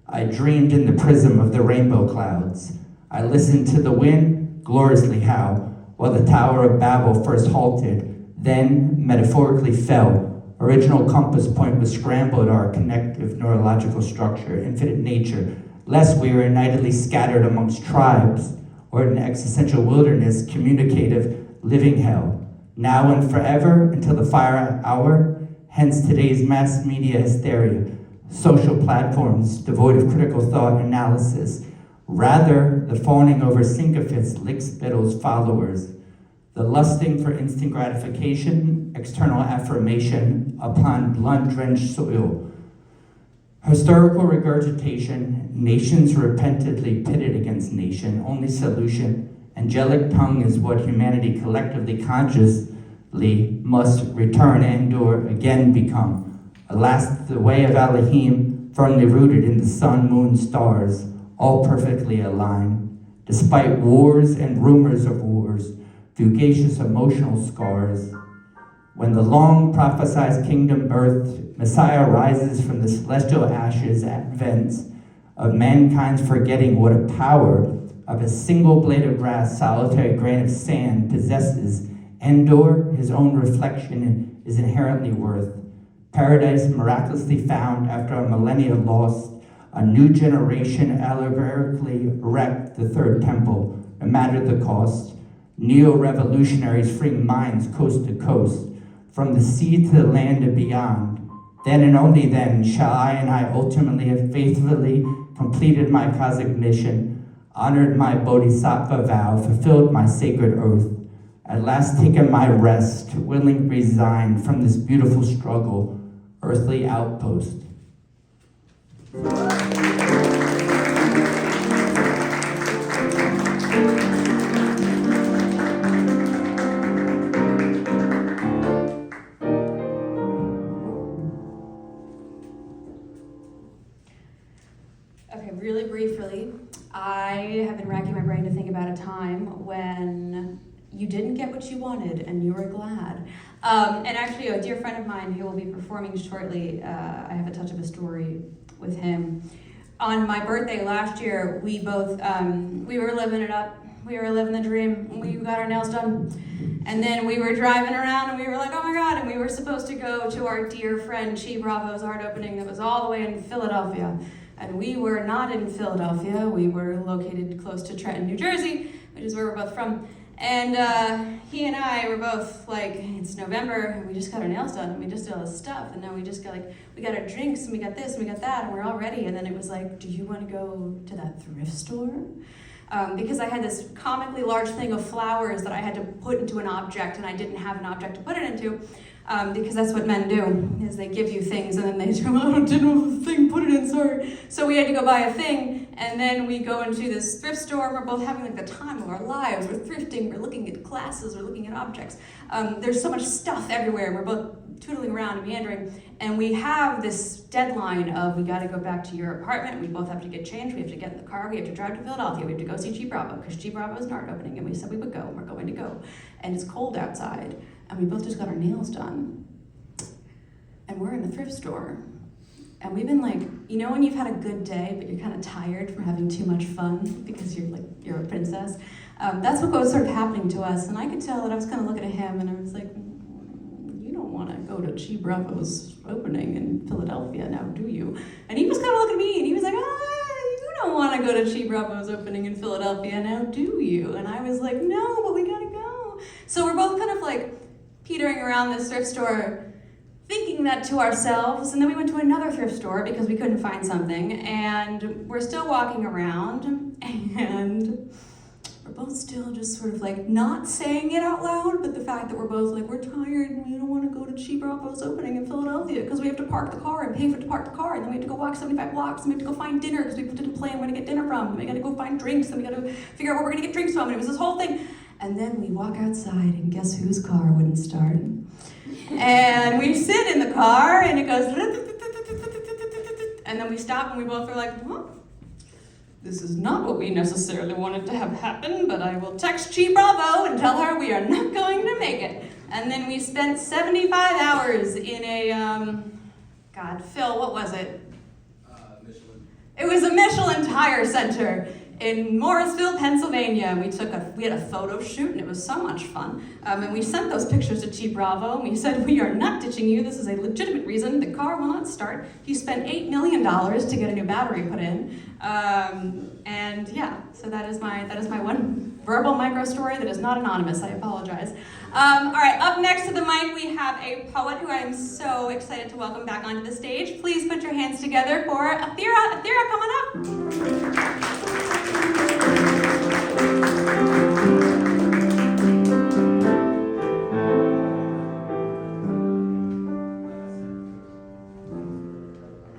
I dreamed in the prism of the rainbow clouds. I listened to the wind, gloriously howl, while the Tower of Babel first halted, then metaphorically fell. Original compass point was scrambled, our connective neurological structure, infinite nature, lest we were nightly scattered amongst tribes, or in existential wilderness, communicative living hell, now and forever until the fire hour, hence today's mass media hysteria, social platforms devoid of critical thought and analysis, rather the fawning over sycophants, lickspittles, followers, the lusting for instant gratification, external affirmation upon blood-drenched soil, historical regurgitation, nations repentantly pitted against nation, only solution, angelic tongue is what humanity collectively consciously must return and or again become. Alas, the way of Elohim, firmly rooted in the sun, moon, stars, all perfectly aligned, despite wars and rumors of wars, fugacious emotional scars. When the long prophesied kingdom birthed, Messiah rises from the celestial ashes, advent of mankind's forgetting what a power of a single blade of grass, solitary grain of sand possesses, and/or his own reflection is inherently worth. Paradise miraculously found after a millennia lost, a new generation allegorically erect the third temple, no matter the cost. Neo-revolutionaries freeing minds coast to coast, from the sea to the land and beyond. Then and only then shall I and I ultimately have faithfully completed my cosmic mission, honored my bodhisattva vow, fulfilled my sacred oath, at last taken my rest, willing resigned from this beautiful struggle, earthly outpost. Okay, really briefly, I have been racking my brain to think about a time when you didn't get what you wanted and you were glad. And actually, a dear friend of mine who will be performing shortly, I have a touch of a story with him. On my birthday last year, we both, we were living it up. We were living the dream. We got our nails done. And then we were driving around and we were like, oh my God, and we were supposed to go to our dear friend Chi Bravo's art opening that was all the way in Philadelphia. And we were not in Philadelphia. We were located close to Trenton, New Jersey, which is where we're both from. And he and I were both like, it's November, and we just got our nails done, and we just did all this stuff, and then we just got we got our drinks, and we got this, and we got that, and we're all ready. And then it was like, do you want to go to that thrift store? Because I had this comically large thing of flowers that I had to put into an object, and I didn't have an object to put it into. Because that's what men do, is they give you things and then they say, well, I didn't have a thing, put it in, sorry. So we had to go buy a thing, And then we go into this thrift store, and we're both having like the time of our lives. We're thrifting, we're looking at glasses, we're looking at objects. There's so much stuff everywhere, and we're both tootling around and meandering. And we have this deadline of, we gotta go back to your apartment, we both have to get changed, we have to get in the car, we have to drive to Philadelphia, we have to go see G Bravo, because G Bravo is an art opening, and we said we would go, and we're going to go. And it's cold outside, and we both just got our nails done. And we're in a thrift store. And we've been like, you know when you've had a good day, but you're kind of tired from having too much fun because you're a princess? That's what was sort of happening to us. And I could tell that I was kind of looking at him, and I was like, you don't want to go to G Bravo's opening in Philadelphia now, do you? And he was kind of looking at me, and he was like, you don't want to go to G Bravo's opening in Philadelphia now, do you? And I was like, no, but we gotta go. So we're both kind of like petering around this thrift store, thinking that to ourselves, and then we went to another thrift store because we couldn't find something, and we're still walking around, and we're both still just sort of like not saying it out loud, but the fact that we're both like, we're tired and we don't want to go to G Bravo's opening in Philadelphia because we have to park the car and pay to park the car, and then we have to go walk 75 blocks, and we have to go find dinner because we didn't plan where to get dinner from, and we got to go find drinks, and we got to figure out where we're going to get drinks from, and it was this whole thing. And then we walk outside, and guess whose car wouldn't start? And we sit in the car, and it goes, and then we stop, and we both are like, well, this is not what we necessarily wanted to have happen, but I will text G Bravo and tell her we are not going to make it. And then we spent 75 hours in a, God, Phil, what was it? Michelin. It was a Michelin Tire Center in Morrisville, Pennsylvania. We had a photo shoot, and it was so much fun. And we sent those pictures to G Bravo, and we said, we are not ditching you. This is a legitimate reason. The car will not start. You spent $8 million to get a new battery put in. And yeah, so that is my one verbal micro story that is not anonymous. I apologize. All right, up next to the mic, we have a poet who I am so excited to welcome back onto the stage. Please put your hands together for Athira. Athira, coming up.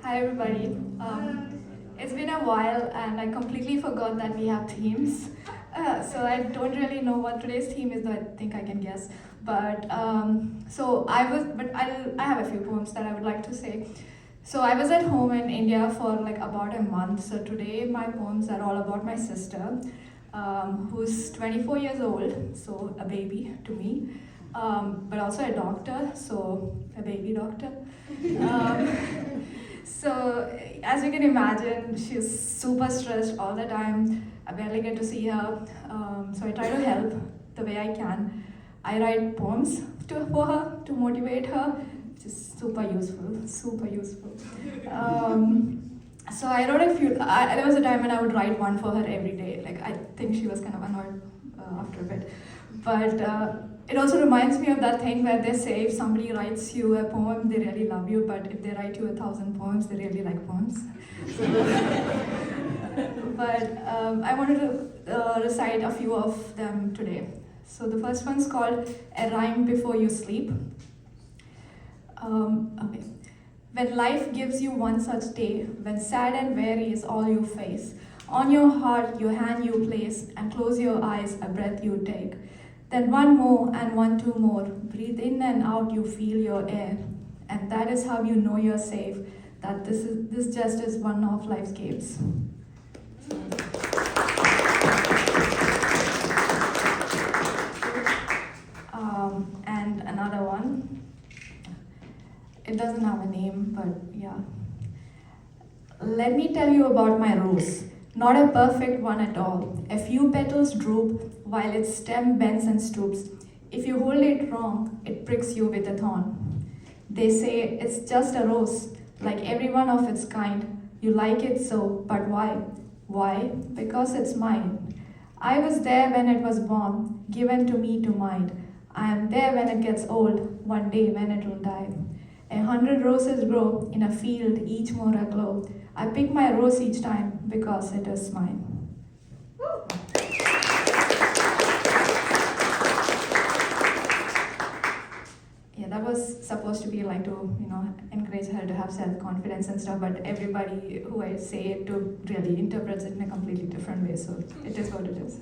Hi everybody. It's been a while and I completely forgot that we have themes. So I don't really know what today's theme is, though I think I can guess. But I have a few poems that I would like to say. So I was at home in India for like about a month. So today my poems are all about my sister, who's 24 years old, so a baby to me, but also a doctor, so a baby doctor. So as you can imagine, she's super stressed all the time. I barely get to see her, so I try to help the way I can. I write poems for her to motivate her, which is super useful, super useful. So I wrote a few. There was a time when I would write one for her every day. Like I think she was kind of annoyed after a bit, but it also reminds me of that thing where they say if somebody writes you a poem, they really love you, but if they write you 1,000 poems, they really like poems. But I wanted to recite a few of them today. So the first one's called A Rhyme Before You Sleep. Okay. When life gives you one such day, when sad and weary is all you face, on your heart your hand you place, and close your eyes, a breath you take. Then one more and one, two more, breathe in and out, you feel your air. And that is how you know you're safe, that this just is one of life's games. And another one, it doesn't have a name, but yeah. Let me tell you about my rose, not a perfect one at all. A few petals droop while its stem bends and stoops. If you hold it wrong, it pricks you with a thorn. They say it's just a rose, like every one of its kind. You like it so, but why? Why? Because it's mine. I was there when it was born, given to me to mind. I am there when it gets old, one day when it will die. 100 roses grow in a field, each more aglow. I pick my rose each time because it is mine. yeah, that was supposed to be like to, encourage her to have self-confidence and stuff, but everybody who I say it to really interprets it in a completely different way, so it is what it is.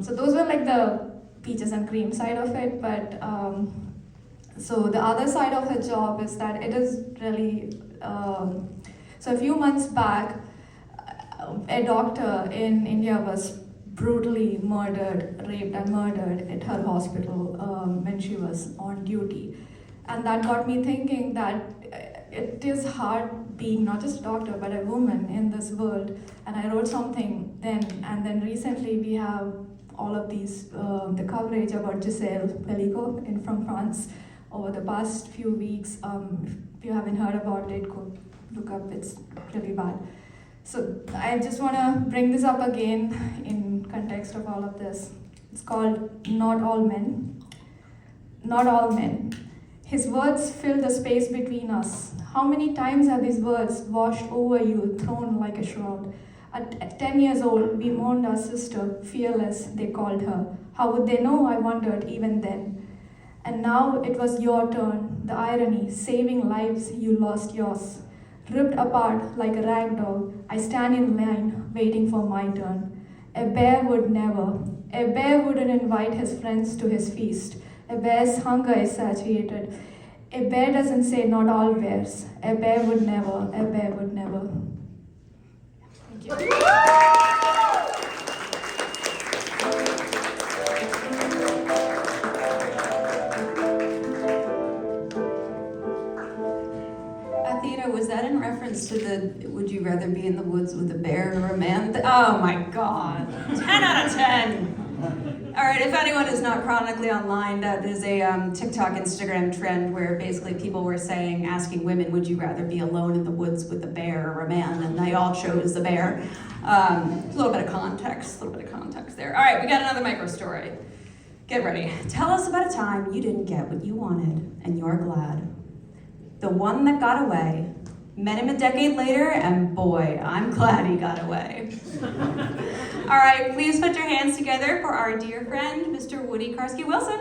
So those were like the peaches and cream side of it, but so the other side of her job is that it is really, so a few months back, a doctor in India was brutally raped and murdered at her hospital when she was on duty. And that got me thinking that it is hard being not just a doctor but a woman in this world. And I wrote something then, and then recently we have all of these, the coverage about Giselle Pellico from France over the past few weeks. If you haven't heard about it, go look up, it's really bad. So I just want to bring this up again in context of all of this. It's called Not All Men. Not all men. His words fill the space between us. How many times have these words washed over you, thrown like a shroud? At 10 years old, we mourned our sister, fearless, they called her. How would they know, I wondered, even then? And now it was your turn. The irony, saving lives, you lost yours. Ripped apart like a rag doll, I stand in line, waiting for my turn. A bear wouldn't invite his friends to his feast. A bear's hunger is satiated. A bear doesn't say not all bears. A bear would never. Thank you. Was that in reference to the would you rather be in the woods with a bear or a man? Oh my God, 10 out of 10. All right, if anyone is not chronically online, that is a TikTok, Instagram trend where basically people were asking women, would you rather be alone in the woods with a bear or a man? And they all chose the bear. A little bit of context there. All right, we got another micro story. Get ready. Tell us about a time you didn't get what you wanted and you're glad. The one that got away. Met him a decade later, and boy, I'm glad he got away. All right, please put your hands together for our dear friend, Mr. Woody Karski-Wilson.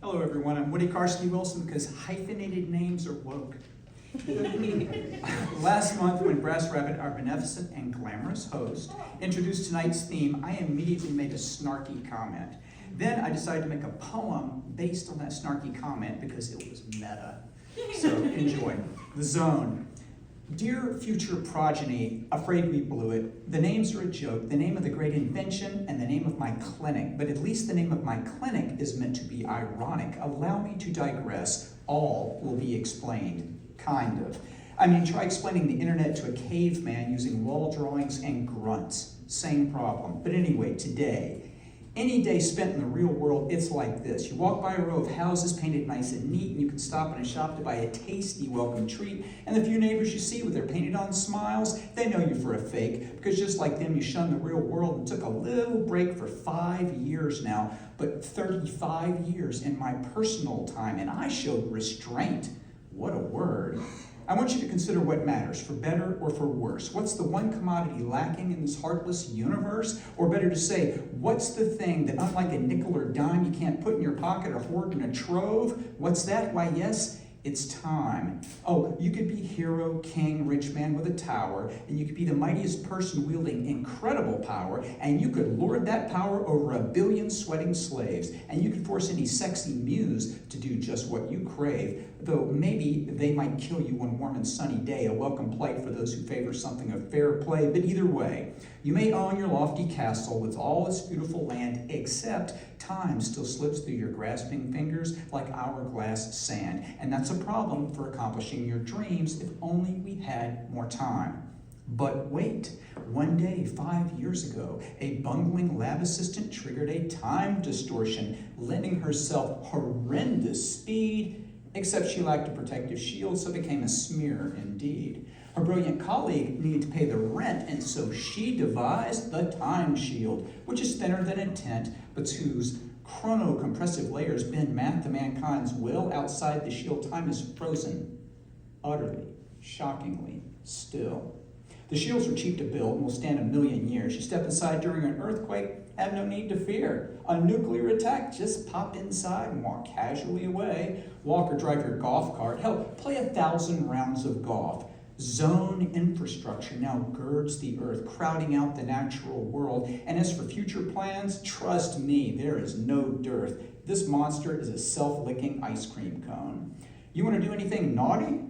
Hello, everyone. I'm Woody Karski-Wilson because hyphenated names are woke. Last month, when Brass Rabbit, our beneficent and glamorous host, introduced tonight's theme, I immediately made a snarky comment. Then I decided to make a poem based on that snarky comment because it was meta. So enjoy. The Zone. Dear future progeny, afraid we blew it. The names are a joke, the name of the great invention and the name of my clinic. But at least the name of my clinic is meant to be ironic. Allow me to digress. All will be explained. Kind of. I mean, try explaining the internet to a caveman using wall drawings and grunts. Same problem. But anyway, today, any day spent in the real world, it's like this. You walk by a row of houses painted nice and neat, and you can stop in a shop to buy a tasty welcome treat. And the few neighbors you see with their painted on smiles, they know you for a fake, because just like them, you shun the real world and took a little break for 5 years now, but 35 years in my personal time, and I showed restraint. What a word. I want you to consider what matters, for better or for worse. What's the one commodity lacking in this heartless universe? Or better to say, what's the thing that unlike a nickel or dime you can't put in your pocket or hoard in a trove? What's that? Why, yes, it's time. Oh, you could be hero, king, rich man with a tower, and you could be the mightiest person wielding incredible power, and you could lord that power over a billion sweating slaves, and you could force any sexy muse to do just what you crave, though maybe they might kill you one warm and sunny day, a welcome plight for those who favor something of fair play. But either way, you may own your lofty castle with all its beautiful land, except time still slips through your grasping fingers like hourglass sand. And that's a problem for accomplishing your dreams if only we had more time. But wait, one day, 5 years ago, a bungling lab assistant triggered a time distortion, lending herself horrendous speed, except she lacked a protective shield, so became a smear indeed. Her brilliant colleague needed to pay the rent, and so she devised the time shield, which is thinner than a tent, but whose chronocompressive layers bend math to mankind's will. Outside the shield, time is frozen, utterly, shockingly still. The shields are cheap to build and will stand 1,000,000 years. You step inside during an earthquake, have no need to fear. A nuclear attack, just pop inside and walk casually away. Walk or drive your golf cart. Hell, play 1,000 rounds of golf. Zone infrastructure now girds the earth, crowding out the natural world. And as for future plans, trust me, there is no dearth. This monster is a self-licking ice cream cone. You want to do anything naughty?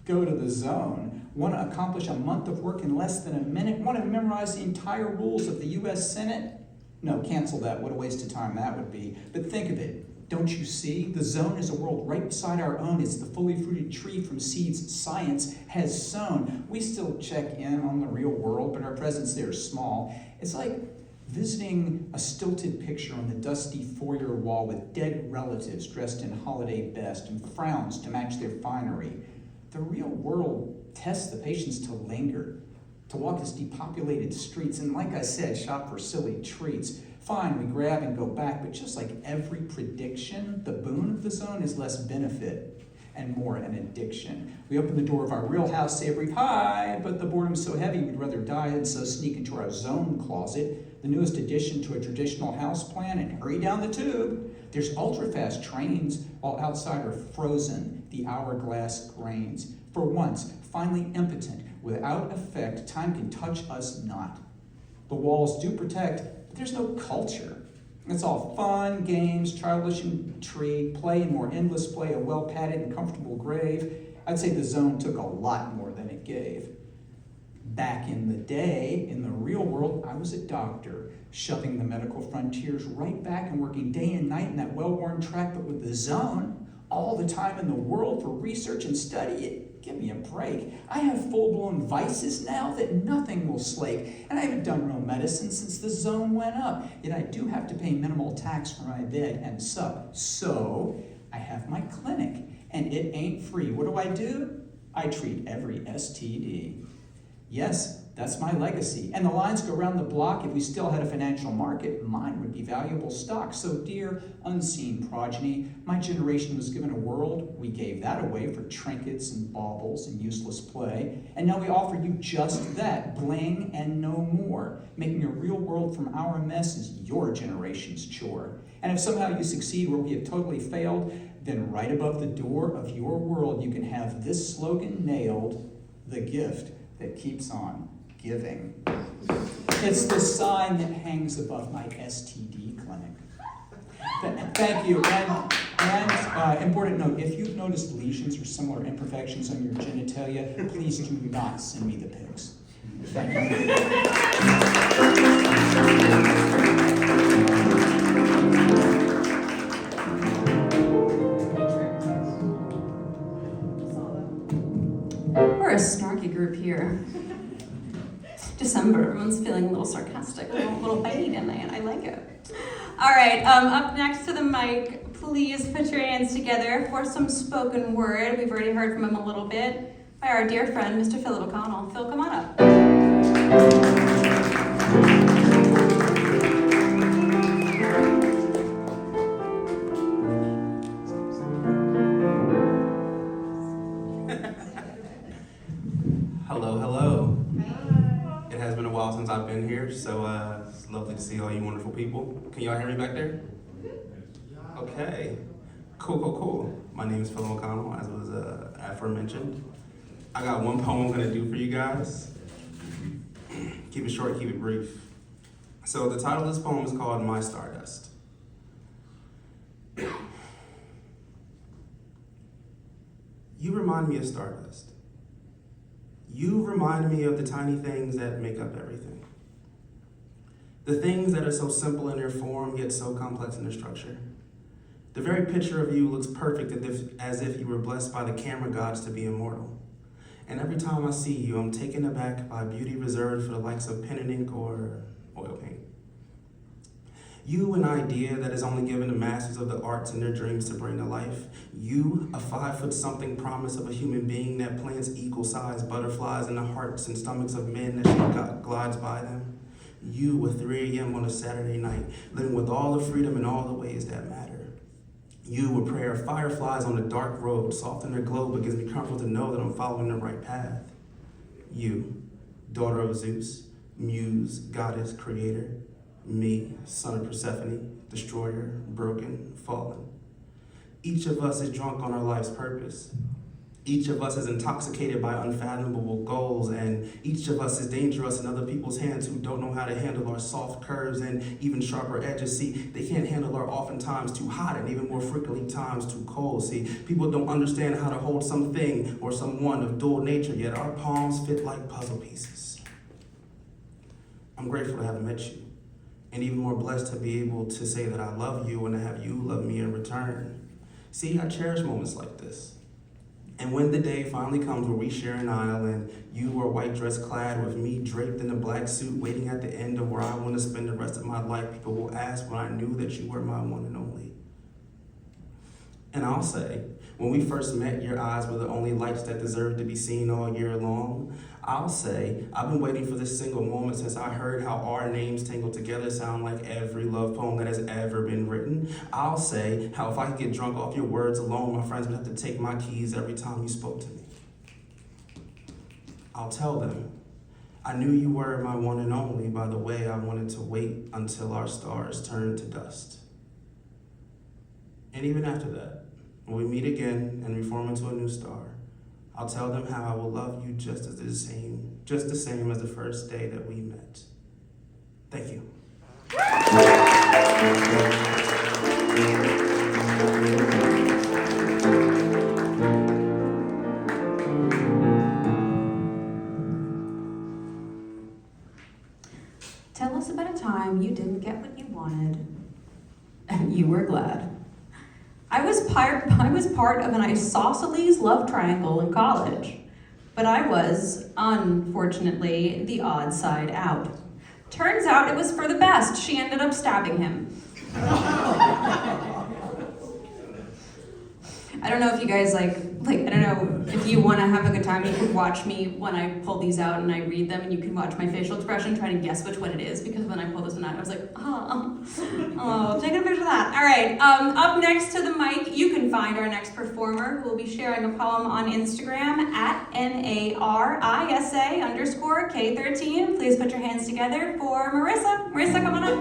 Go to the zone. Want to accomplish a month of work in less than a minute? Want to memorize the entire rules of the U.S. Senate? No, cancel that. What a waste of time that would be. But think of it. Don't you see? The zone is a world right beside our own. It's the fully fruited tree from seeds science has sown. We still check in on the real world, but our presence there is small. It's like visiting a stilted picture on the dusty foyer wall with dead relatives dressed in holiday best and frowns to match their finery. The real world tests the patience to linger, to walk its depopulated streets, and like I said, shop for silly treats. Fine, we grab and go back, but just like every prediction, the boon of the zone is less benefit and more an addiction. We open the door of our real house, say a brief hi, but the boredom's so heavy we'd rather die than so sneak into our zone closet, the newest addition to a traditional house plan, and hurry down the tube. There's ultra-fast trains, while outside are frozen, the hourglass grains. For once, finally impotent, without effect, time can touch us not. The walls do protect, but there's no culture. It's all fun, games, childish intrigue, play and more endless play, a well-padded and comfortable grave. I'd say the zone took a lot more than it gave. Back in the day, in the real world, I was a doctor, shoving the medical frontiers right back and working day and night in that well-worn track, but with the zone, all the time in the world for research and study. Give me a break. I have full-blown vices now that nothing will slake, and I haven't done real medicine since the zone went up. Yet I do have to pay minimal tax for my bed and sup. So I have my clinic, and it ain't free. What do? I treat every STD. Yes, that's my legacy. And the lines go around the block. If we still had a financial market, mine would be valuable stock. So dear unseen progeny, my generation was given a world. We gave that away for trinkets and baubles and useless play. And now we offer you just that, bling and no more. Making a real world from our mess is your generation's chore. And if somehow you succeed where we have totally failed, then right above the door of your world, you can have this slogan nailed: the gift that keeps on giving. It's the sign that hangs above my STD clinic. Thank you. And important note, if you've noticed lesions or similar imperfections on your genitalia, please do not send me the pics. Thank you. We're a snarky group here. December, everyone's feeling a little sarcastic, a little bitey tonight. I like it. All right, up next to the mic, please put your hands together for some spoken word. We've already heard from him a little bit by our dear friend, Mr. Philip O'Connell. Phil, come on up. Hello. It has been a while since I've been here, so it's lovely to see all you wonderful people. Can y'all hear me back there? Okay. Cool. My name is Phil O'Connell, as was aforementioned. I got one poem I'm gonna do for you guys. Keep it short, keep it brief. So the title of this poem is called My Stardust. You remind me of stardust. You remind me of the tiny things that make up everything. The things that are so simple in their form, yet so complex in their structure. The very picture of you looks perfect as if you were blessed by the camera gods to be immortal. And every time I see you, I'm taken aback by beauty reserved for the likes of pen and ink or oil paint. You, an idea that is only given to masters of the arts and their dreams to bring to life. You, a 5-foot-something promise of a human being that plants equal-sized butterflies in the hearts and stomachs of men as she glides by them. You, a 3 a.m. on a Saturday night, living with all the freedom in all the ways that matter. You, a prayer of fireflies on a dark road, soft in their glow, but gives me comfort to know that I'm following the right path. You, daughter of Zeus, muse, goddess, creator. Me, son of Persephone, destroyer, broken, fallen. Each of us is drunk on our life's purpose. Each of us is intoxicated by unfathomable goals, and each of us is dangerous in other people's hands who don't know how to handle our soft curves and even sharper edges. See, they can't handle our oftentimes too hot and even more frequently times too cold. See, people don't understand how to hold something or someone of dual nature, yet our palms fit like puzzle pieces. I'm grateful to have met you, and even more blessed to be able to say that I love you and to have you love me in return. See, I cherish moments like this. And when the day finally comes where we share an aisle and you are white dress clad with me draped in a black suit waiting at the end of where I want to spend the rest of my life, people will ask when I knew that you were my one and only. And I'll say, when we first met, your eyes were the only lights that deserved to be seen all year long. I'll say, I've been waiting for this single moment since I heard how our names tangled together sound like every love poem that has ever been written. I'll say how if I could get drunk off your words alone, my friends would have to take my keys every time you spoke to me. I'll tell them, I knew you were my one and only by the way I wanted to wait until our stars turned to dust. And even after that, when we meet again and we form into a new star, I'll tell them how I will love you just the same as the first day that we met. Thank you. Tell us about a time you didn't get what you wanted, and you were glad. I was part of an isosceles love triangle in college, but I was, unfortunately, the odd side out. Turns out it was for the best. She ended up stabbing him. I don't know if you guys I don't know if you want to have a good time, you can watch me when I pull these out and I read them, and you can watch my facial expression, try to guess which one it is, because when I pull this one out, I was like, oh, taking a picture of that. All right, up next to the mic, you can find our next performer who will be sharing a poem on Instagram at NARISA_K13. Please put your hands together for Marissa. Marissa, come on up.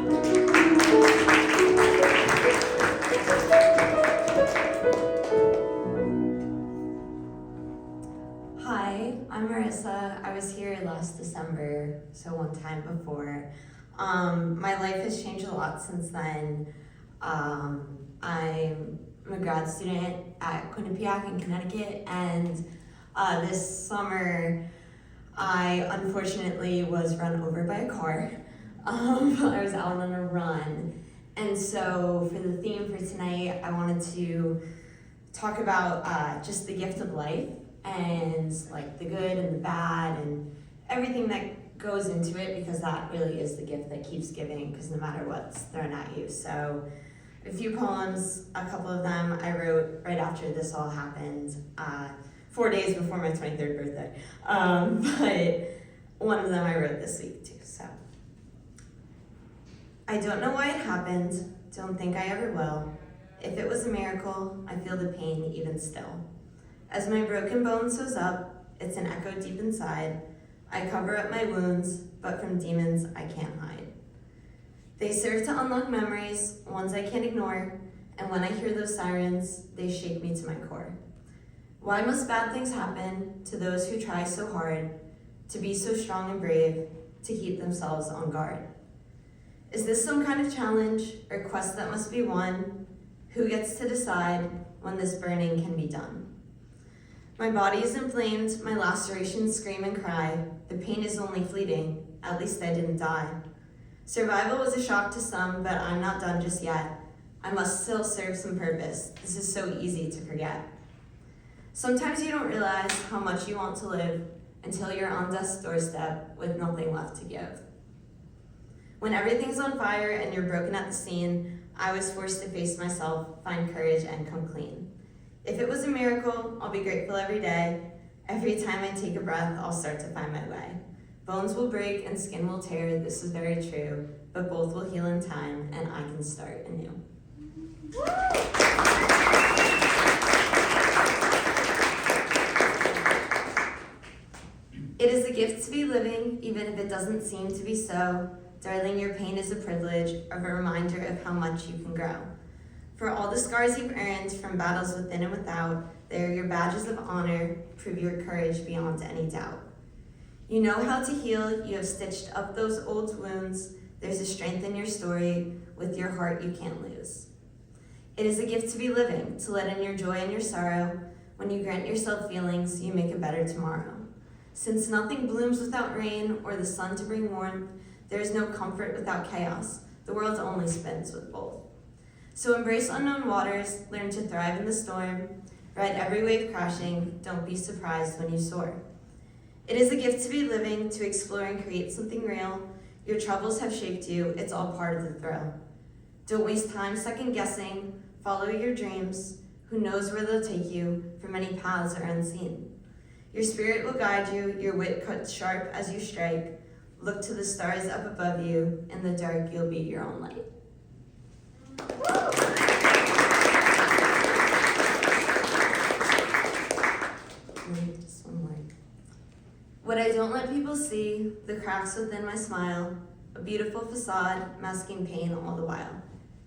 Hi, I'm Marissa. I was here last December, so one time before. My life has changed a lot since then. I'm a grad student at Quinnipiac in Connecticut, and this summer I unfortunately was run over by a car. I was out on a run, and so for the theme for tonight, I wanted to talk about just the gift of life, and like the good and the bad and everything that goes into it, because that really is the gift that keeps giving, because no matter what's thrown at you. So a few poems, a couple of them I wrote right after this all happened, 4 days before my 23rd birthday, but one of them I wrote this week too. So I don't know why it happened, don't think I ever will. If it was a miracle, I feel the pain even still. As my broken bone sews up, it's an echo deep inside. I cover up my wounds, but from demons I can't hide. They serve to unlock memories, ones I can't ignore, and when I hear those sirens, they shake me to my core. Why must bad things happen to those who try so hard to be so strong and brave, to keep themselves on guard? Is this some kind of challenge or quest that must be won? Who gets to decide when this burning can be done? My body is inflamed, my lacerations scream and cry. The pain is only fleeting, at least I didn't die. Survival was a shock to some, but I'm not done just yet. I must still serve some purpose. This is so easy to forget. Sometimes you don't realize how much you want to live until you're on death's doorstep with nothing left to give. When everything's on fire and you're broken at the scene, I was forced to face myself, find courage, and come clean. If it was a miracle, I'll be grateful every day. Every time I take a breath, I'll start to find my way. Bones will break and skin will tear, this is very true, but both will heal in time, and I can start anew. It is a gift to be living, even if it doesn't seem to be so. Darling, your pain is a privilege, of a reminder of how much you can grow. For all the scars you've earned from battles within and without, they are your badges of honor, prove your courage beyond any doubt. You know how to heal, you have stitched up those old wounds. There's a strength in your story, with your heart you can't lose. It is a gift to be living, to let in your joy and your sorrow. When you grant yourself feelings, you make a better tomorrow. Since nothing blooms without rain or the sun to bring warmth, there is no comfort without chaos. The world only spins with both. So embrace unknown waters, learn to thrive in the storm, ride every wave crashing, don't be surprised when you soar. It is a gift to be living, to explore and create something real. Your troubles have shaped you, it's all part of the thrill. Don't waste time second guessing, follow your dreams. Who knows where they'll take you, for many paths are unseen. Your spirit will guide you, your wit cuts sharp as you strike. Look to the stars up above you, in the dark you'll be your own light. Just one more. What I don't let people see, the cracks within my smile, a beautiful facade masking pain all the while.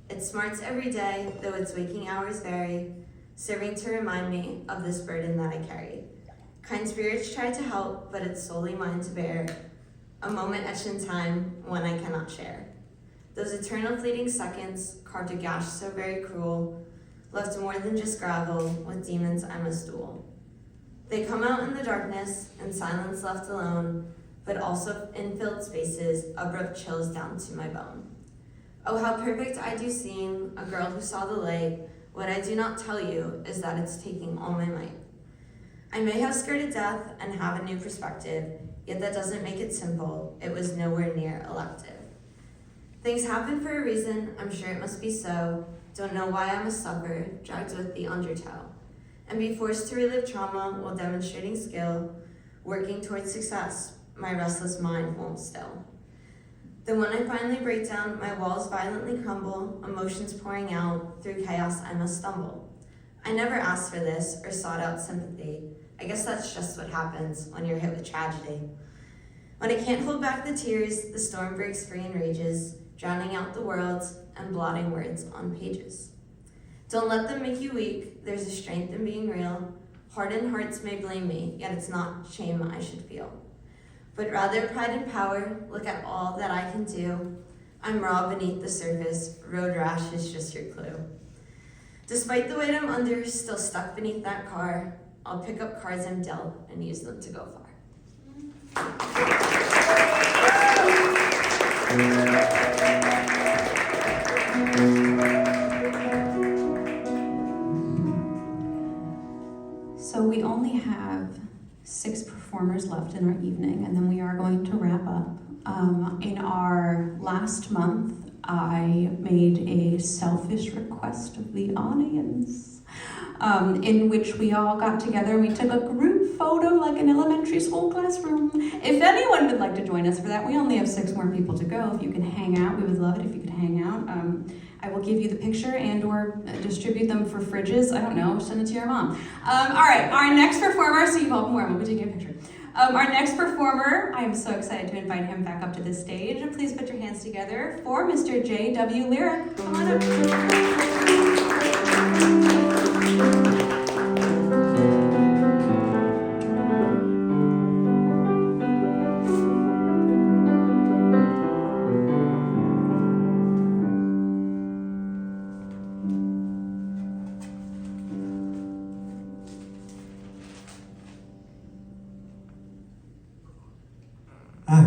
It smarts every day, though its waking hours vary, serving to remind me of this burden that I carry. Kind spirits try to help, but it's solely mine to bear. A moment etched in time, one I cannot share. Those eternal fleeting seconds carved a gash so very cruel, left more than just gravel, with demons I must duel. They come out in the darkness, in silence left alone, but also in filled spaces, abrupt chills down to my bone. Oh, how perfect I do seem, a girl who saw the light. What I do not tell you is that it's taking all my might. I may have skirted death and have a new perspective, yet that doesn't make it simple. It was nowhere near elective. Things happen for a reason, I'm sure it must be so. Don't know why I must suffer, dragged with the undertow. And be forced to relive trauma while demonstrating skill, working towards success, my restless mind won't still. Then when I finally break down, my walls violently crumble, emotions pouring out, through chaos I must stumble. I never asked for this or sought out sympathy. I guess that's just what happens when you're hit with tragedy. When I can't hold back the tears, the storm breaks free and rages, drowning out the world and blotting words on pages. Don't let them make you weak, there's a strength in being real. Hardened hearts may blame me, yet it's not shame I should feel. But rather pride and power, look at all that I can do. I'm raw beneath the surface, road rash is just your clue. Despite the weight I'm under, still stuck beneath that car, I'll pick up cards I'm dealt and use them to go far. So we only have 6 performers left in our evening, and then we are going to wrap up. In our last month, I made a selfish request of the audience, in which we all got together and we took a group photo like an elementary school classroom. If anyone would like to join us for that, we only have 6 more people to go. If you can hang out, we would love it if you could hang out. I will give you the picture and or distribute them for fridges. I don't know, send it to your mom. All right, our next performer, so you've all been we'll be taking a picture. Our next performer, I am so excited to invite him back up to the stage. Please put your hands together for Mr. J.W. Lyric. Come on up.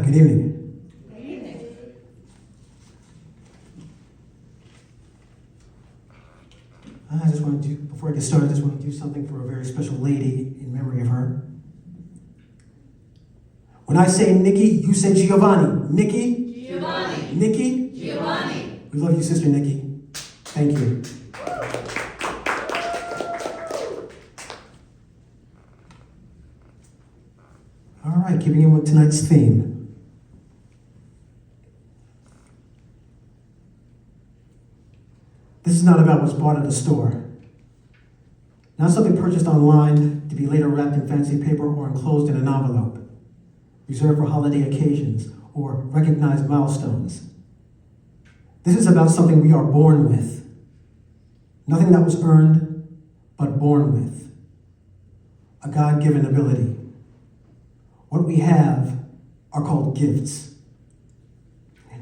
Good evening. Good evening. I just want to do, before I get started, I just want to do something for a very special lady in memory of her. When I say Nikki, you say Giovanni. Nikki? Giovanni. Nikki? Giovanni. We love you, Sister Nikki. Thank you. All right, keeping in with tonight's theme. This is not about what's bought at the store. Not something purchased online to be later wrapped in fancy paper or enclosed in an envelope. reserved for holiday occasions or recognized milestones. This is about something we are born with. Nothing that was earned, but born with. A God-given ability. What we have are called gifts.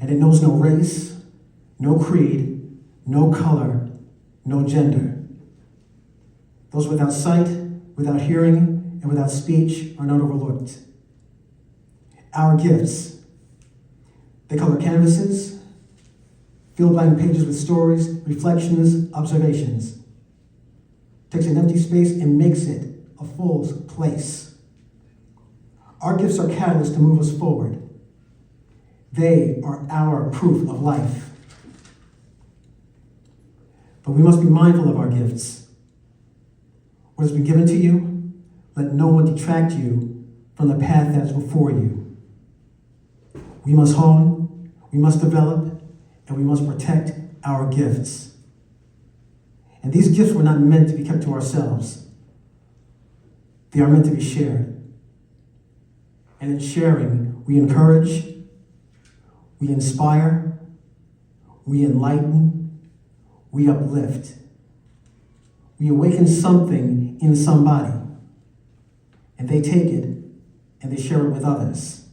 And it knows no race, no creed, no color, no gender. Those without sight, without hearing, and without speech are not overlooked. Our gifts. They color canvases, fill blank pages with stories, reflections, observations. Takes an empty space and makes it a full place. Our gifts are catalysts to move us forward. They are our proof of life. But we must be mindful of our gifts. What has been given to you, let no one detract you from the path that is before you. We must hone, we must develop, and we must protect our gifts. And these gifts were not meant to be kept to ourselves. They are meant to be shared. And in sharing, we encourage, we inspire, we enlighten, we uplift. We awaken something in somebody, and they take it and they share it with others.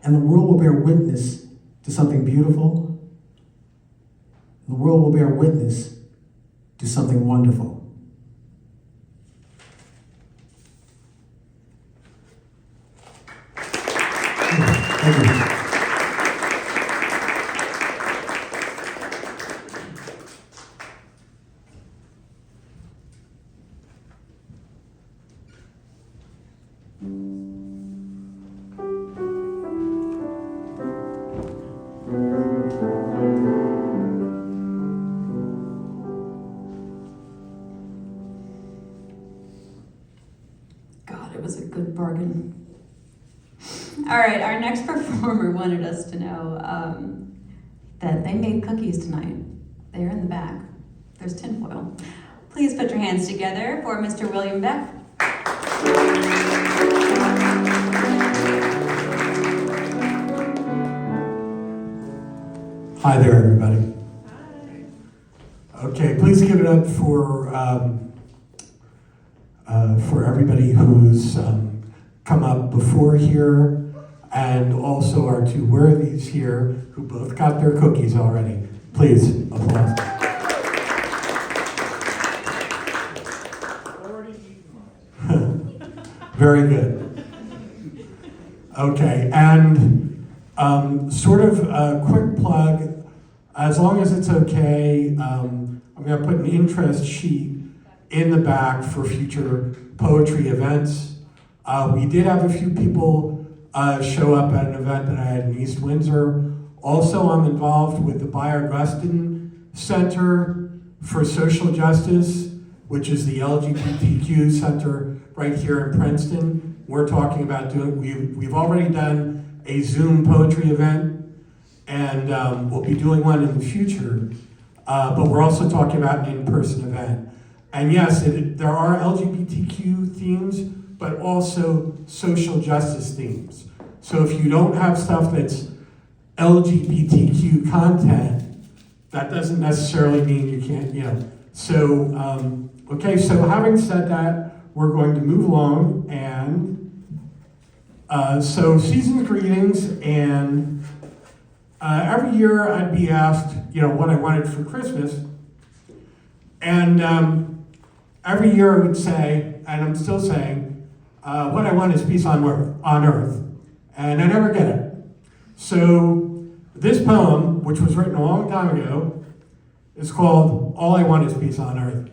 And the world will bear witness to something beautiful. The world will bear witness to something wonderful. Thank you. God, it was a good bargain. All right, our next performer wanted us to know that they made cookies tonight. They're in the back. There's tinfoil. Please put your hands together for Mr. William Beck. Hi there, everybody. Okay, please give it up for everybody who's come up before here, and also our two worthies here who both got their cookies already. Please, applause. Very good. Okay, and sort of a quick plug, as long as it's okay, I'm going to put an interest sheet in the back for future poetry events. We did have a few people show up at an event that I had in East Windsor. Also, I'm involved with the Bayard-Rustin Center for Social Justice, which is the LGBTQ center right here in Princeton. We're talking about we've already done a Zoom poetry event, and we'll be doing one in the future, but we're also talking about an in-person event. And yes, there are LGBTQ themes, but also social justice themes. So if you don't have stuff that's LGBTQ content, that doesn't necessarily mean you can't, So, okay, so having said that, we're going to move along, and so season's greetings, and every year I'd be asked, what I wanted for Christmas, and every year I would say, and I'm still saying, what I want is peace on earth, and I never get it. So this poem, which was written a long time ago, is called All I Want is Peace on Earth.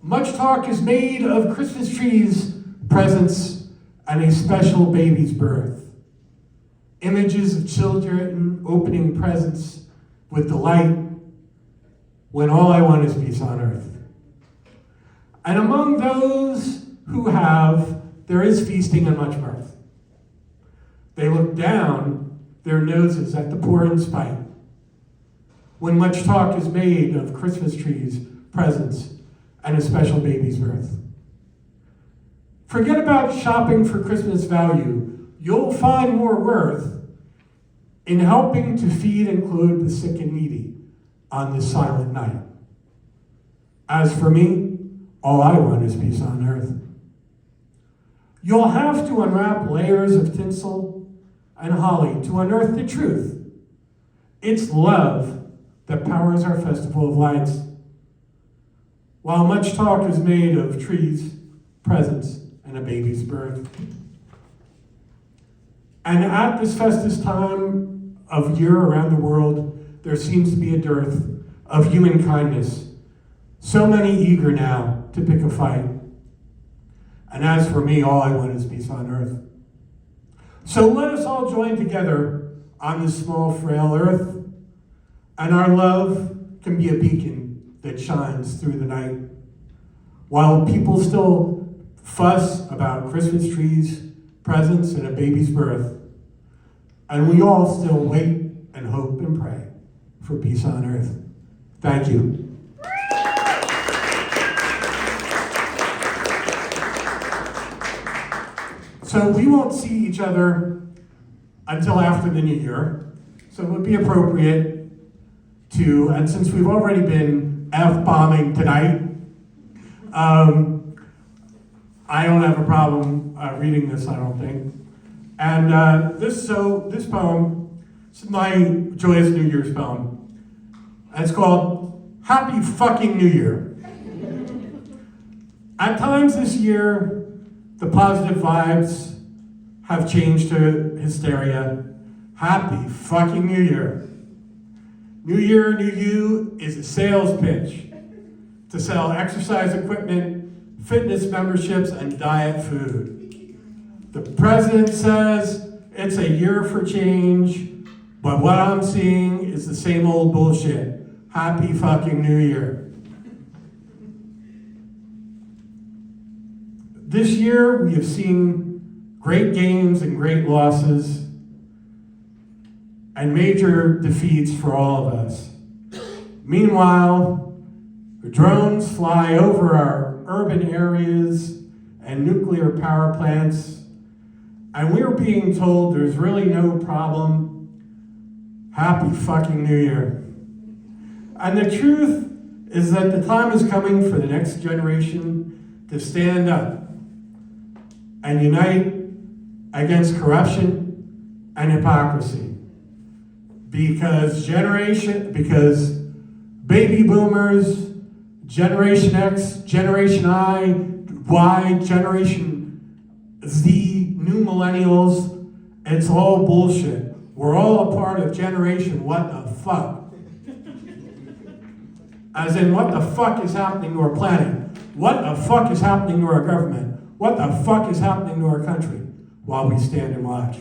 Much talk is made of Christmas trees, presents, and a special baby's birth. Images of children opening presents with delight, when all I want is peace on earth. And among those who have, there is feasting and much mirth. They look down their noses at the poor in spite, when much talk is made of Christmas trees, presents, and a special baby's birth. Forget about shopping for Christmas value. You'll find more worth in helping to feed and clothe the sick and needy on this silent night. As for me, all I want is peace on earth. You'll have to unwrap layers of tinsel and holly to unearth the truth. It's love that powers our festival of lights. While much talk is made of trees, presents, and a baby's birth. And at this festive time of year around the world, there seems to be a dearth of human kindness. So many eager now to pick a fight. And as for me, all I want is peace on earth. So let us all join together on this small, frail earth, and our love can be a beacon that shines through the night. While people still fuss about Christmas trees, presents, and a baby's birth, and we all still wait and hope and pray for peace on earth. Thank you. So we won't see each other until after the new year. So it would be appropriate to, and since we've already been F-bombing tonight, I don't have a problem reading this, I don't think. And this poem, this is my Joyous New Year's poem. And it's called Happy Fucking New Year. At times this year, the positive vibes have changed to hysteria. Happy fucking New Year. New Year, New You is a sales pitch to sell exercise equipment, fitness memberships, and diet food. The president says it's a year for change, but what I'm seeing is the same old bullshit. Happy fucking New Year. This year, we have seen great gains and great losses and major defeats for all of us. Meanwhile, the drones fly over our urban areas and nuclear power plants, and we're being told there's really no problem. Happy fucking New Year. And the truth is that the time is coming for the next generation to stand up and unite against corruption and hypocrisy. Because baby boomers, Generation X, Generation I, Y, Generation Z, new millennials, it's all bullshit. We're all a part of generation what the fuck. As in, what the fuck is happening to our planet? What the fuck is happening to our government? What the fuck is happening to our country while we stand and watch?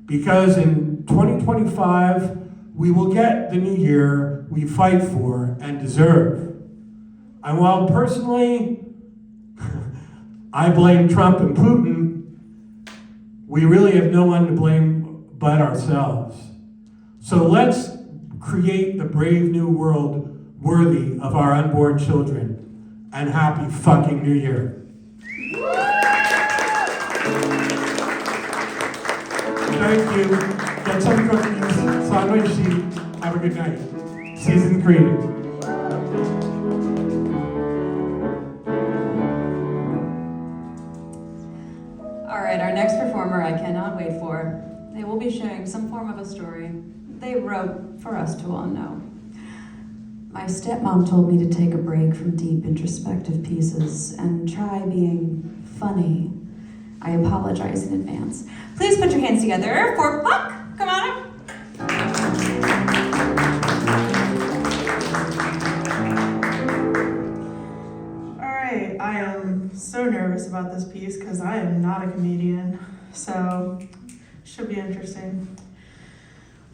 Because in 2025, we will get the new year we fight for and deserve. And while personally, I blame Trump and Putin, we really have no one to blame but ourselves. So let's create the brave new world worthy of our unborn children. And happy fucking New Year. Thank you. Get some cookies, sandwich sheet. Have a good night. Season greeting. All right, our next performer I cannot wait for. They will be sharing some form of a story they wrote for us to all know. My stepmom told me to take a break from deep introspective pieces and try being funny. I apologize in advance. Please put your hands together for Puck. Come on up. Alright, I am so nervous about this piece because I am not a comedian, so should be interesting.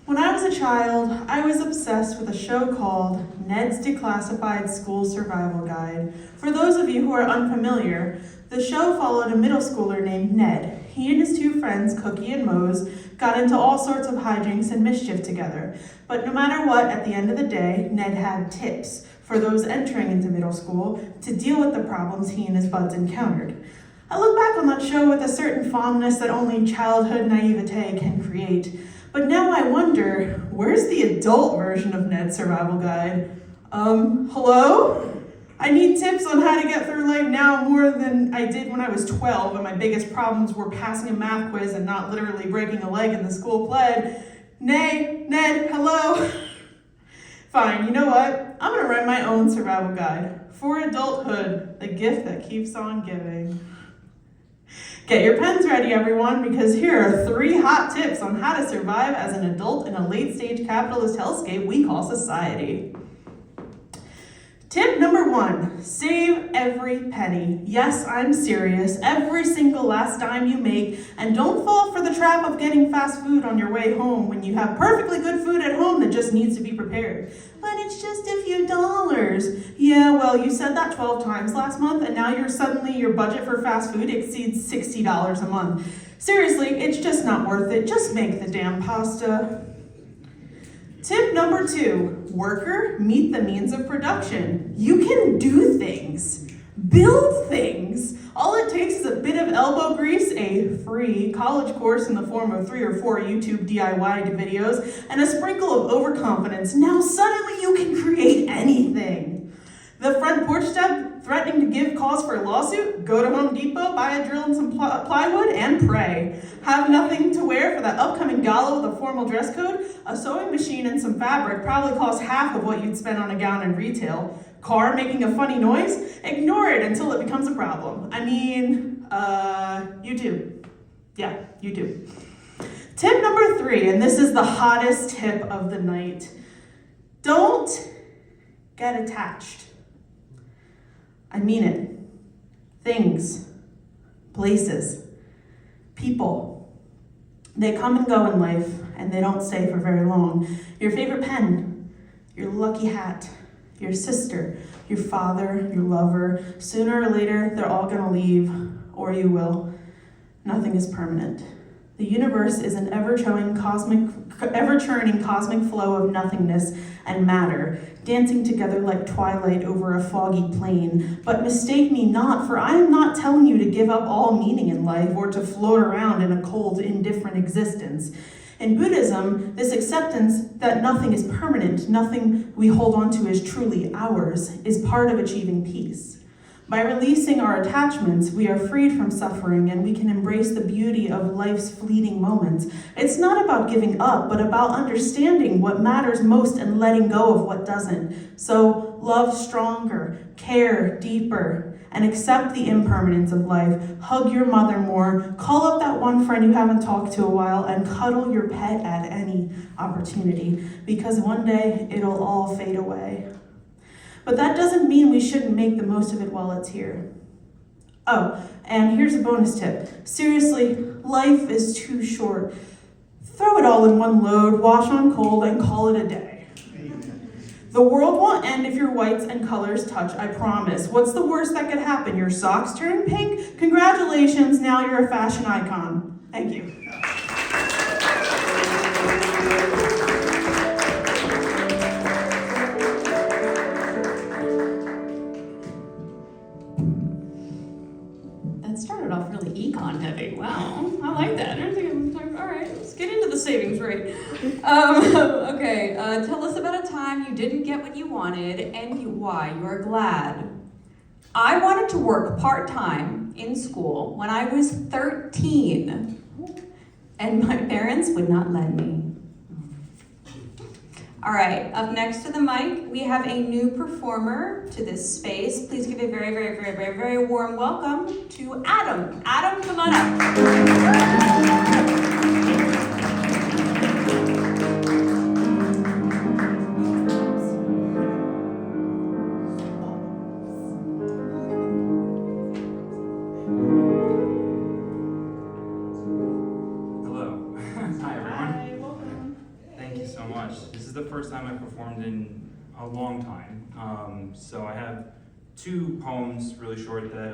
When I was a child, I was obsessed with a show called Ned's Declassified School Survival Guide. For those of you who are unfamiliar, the show followed a middle schooler named Ned. He and his two friends, Cookie and Mose, got into all sorts of hijinks and mischief together. But no matter what, at the end of the day, Ned had tips for those entering into middle school to deal with the problems he and his buds encountered. I look back on that show with a certain fondness that only childhood naivete can create. But now I wonder, where's the adult version of Ned's survival guide? Hello? I need tips on how to get through life now more than I did when I was 12 and my biggest problems were passing a math quiz and not literally breaking a leg in the school play. Ned, hello? Fine, you know what? I'm gonna write my own survival guide. For adulthood, the gift that keeps on giving. Get your pens ready, everyone, because here are 3 hot tips on how to survive as an adult in a late-stage capitalist hellscape we call society. Tip number 1, save every penny. Yes, I'm serious. Every single last dime you make, and don't fall for the trap of getting fast food on your way home when you have perfectly good food at home that just needs to be prepared. But it's just a few dollars. Yeah, well, you said that 12 times last month, and now your budget for fast food exceeds $60 a month. Seriously, it's just not worth it. Just make the damn pasta. Tip number 2, worker, meet the means of production. You can do things, build things. All it takes is a bit of elbow grease, a free college course in the form of 3 or 4 YouTube DIY videos, and a sprinkle of overconfidence. Now suddenly you can create anything. The front porch step, threatening to give cause for a lawsuit? Go to Home Depot, buy a drill and some plywood, and pray. Have nothing to wear for that upcoming gala with a formal dress code? A sewing machine and some fabric probably cost half of what you'd spend on a gown in retail. Car making a funny noise? Ignore it until it becomes a problem. I mean, YouTube. Yeah, YouTube. Tip number 3, and this is the hottest tip of the night. Don't get attached. I mean it. Things, places, people. They come and go in life, and they don't stay for very long. Your favorite pen, your lucky hat, your sister, your father, your lover. Sooner or later, they're all gonna leave, or you will. Nothing is permanent. The universe is an ever-churning cosmic flow of nothingness and matter, dancing together like twilight over a foggy plain. But mistake me not, for I am not telling you to give up all meaning in life or to float around in a cold, indifferent existence. In Buddhism, this acceptance that nothing is permanent, nothing we hold on to is truly ours, is part of achieving peace. By releasing our attachments, we are freed from suffering and we can embrace the beauty of life's fleeting moments. It's not about giving up, but about understanding what matters most and letting go of what doesn't. So love stronger, care deeper, and accept the impermanence of life. Hug your mother more, call up that one friend you haven't talked to a while, and cuddle your pet at any opportunity, because one day it'll all fade away. But that doesn't mean we shouldn't make the most of it while it's here. Oh, and here's a bonus tip. Seriously, life is too short. Throw it all in one load, wash on cold, and call it a day. The world won't end if your whites and colors touch, I promise. What's the worst that could happen? Your socks turn pink? Congratulations, now you're a fashion icon. Thank you. That started off really econ heavy. Wow, I like that. I think I'm like, all right, let's get into the savings rate. Okay, tell us about a time you didn't get what you wanted and why you're glad. I wanted to work part-time in school when I was 13, and my parents would not let me. All right, up next to the mic, we have a new performer to this space. Please give a very, very, very, very, very warm welcome to Adam. Adam, come on up. The first time I performed in a long time. So I have 2 poems, really short, that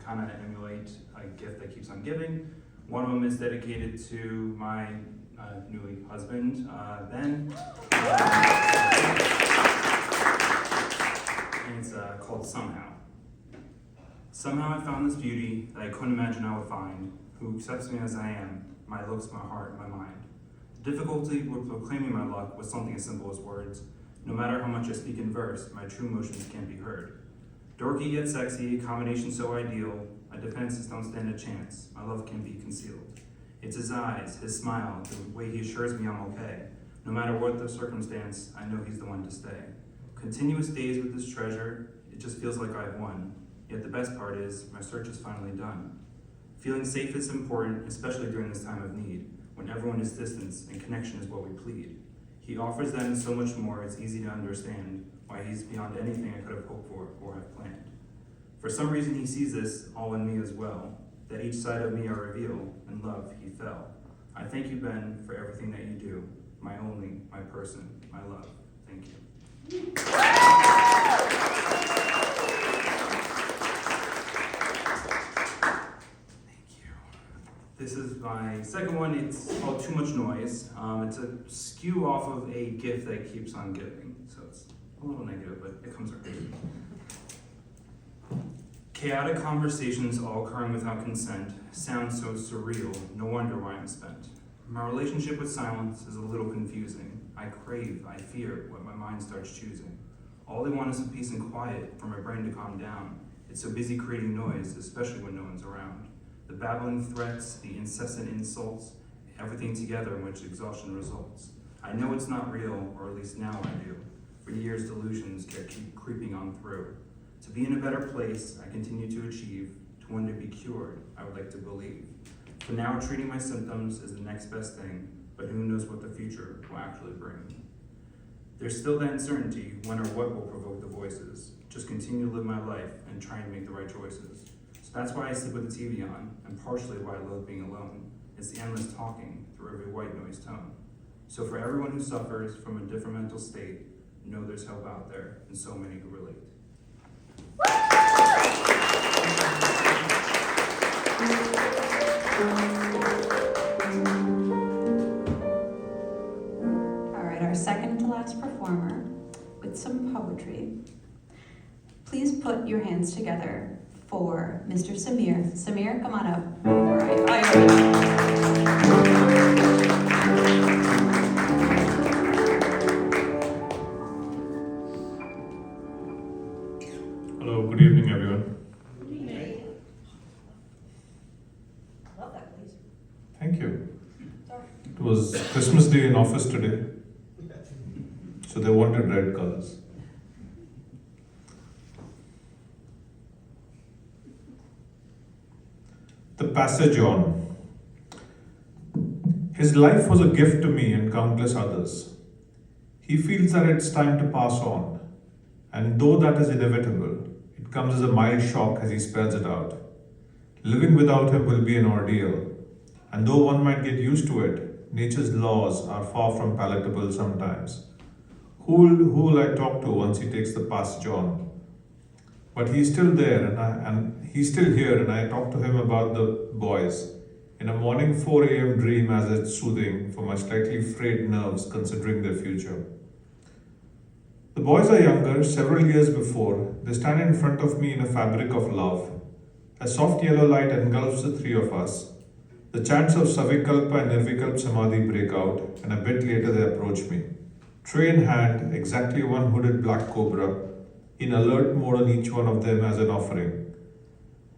kind of emulate a gift that keeps on giving. One of them is dedicated to my newly husband, Ben. And it's called Somehow. Somehow I found this beauty that I couldn't imagine I would find, who accepts me as I am, my looks, my heart, my mind. The difficulty with proclaiming my luck was something as simple as words. No matter how much I speak in verse, my true emotions can't be heard. Dorky yet sexy, a combination so ideal, my defenses don't stand a chance, my love can't be concealed. It's his eyes, his smile, the way he assures me I'm okay. No matter what the circumstance, I know he's the one to stay. Continuous days with this treasure, it just feels like I've won. Yet the best part is, my search is finally done. Feeling safe is important, especially during this time of need, when everyone is distant and connection is what we plead. He offers them so much more, it's easy to understand why he's beyond anything I could have hoped for or have planned. For some reason he sees this all in me as well, that each side of me I reveal, in love he fell. I thank you, Ben, for everything that you do, my only, my person, my love. Thank you. This is my second one. It's called Too Much Noise. It's a skew off of a gift that keeps on giving. So it's a little negative, but it comes around. Chaotic conversations all occurring without consent sound so surreal, no wonder why I'm spent. My relationship with silence is a little confusing. I crave, I fear what my mind starts choosing. All I want is some peace and quiet for my brain to calm down. It's so busy creating noise, especially when no one's around. The babbling threats, the incessant insults, everything together in which exhaustion results. I know it's not real, or at least now I do. For years, delusions keep creeping on through. To be in a better place, I continue to achieve. To one to be cured, I would like to believe. For now, treating my symptoms is the next best thing, but who knows what the future will actually bring. There's still that uncertainty when or what will provoke the voices. Just continue to live my life and try and make the right choices. So that's why I sleep with the TV on, and partially why I love being alone. It's the endless talking through every white noise tone. So for everyone who suffers from a different mental state, know there's help out there, and so many who relate. All right, our second to last performer with some poetry. Please put your hands together for Mr. Samir. Samir, come on up. All right. Hello, good evening, everyone. Good evening. Love that, please. Thank you. Sorry. It was Christmas Day in office today, so they wanted red colors. The passage on. His life was a gift to me and countless others. He feels that it's time to pass on, and though that is inevitable, it comes as a mild shock as he spells it out. Living without him will be an ordeal, and though one might get used to it, nature's laws are far from palatable sometimes. Who will I talk to once he takes the passage on? But he's still there, and he's still here, and I talk to him about the boys. In a morning 4 a.m. dream as it's soothing for my slightly frayed nerves considering their future. The boys are younger, several years before. They stand in front of me in a fabric of love. A soft yellow light engulfs the three of us. The chants of Savikalpa and Nirvikalp Samadhi break out, and a bit later they approach me. Tray in hand, exactly one hooded black cobra, in alert mode on each one of them as an offering.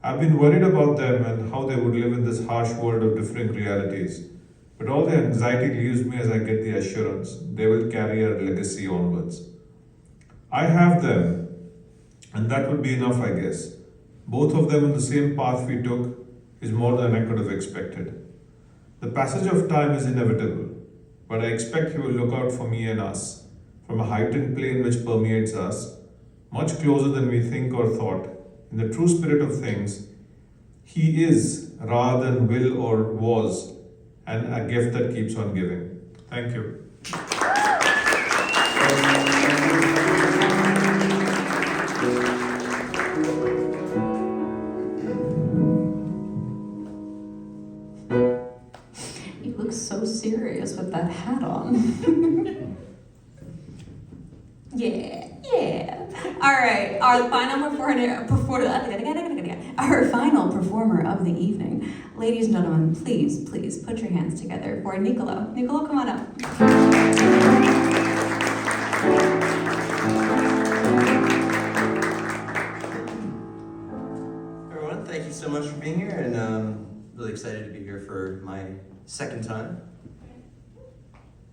I've been worried about them and how they would live in this harsh world of differing realities, but all the anxiety leaves me as I get the assurance they will carry our legacy onwards. I have them, and that would be enough, I guess. Both of them on the same path we took is more than I could have expected. The passage of time is inevitable, but I expect he will look out for me and us, from a heightened plane which permeates us, much closer than we think or thought. In the true spirit of things, he is, rather than will or was, and a gift that keeps on giving. Thank you. You look so serious with that hat on. Yeah. All right, our final performer idea. Our final performer of the evening. Ladies and gentlemen, please put your hands together for Nicolo. Nicolo, come on up. Everyone, thank you so much for being here, and really excited to be here for my second time.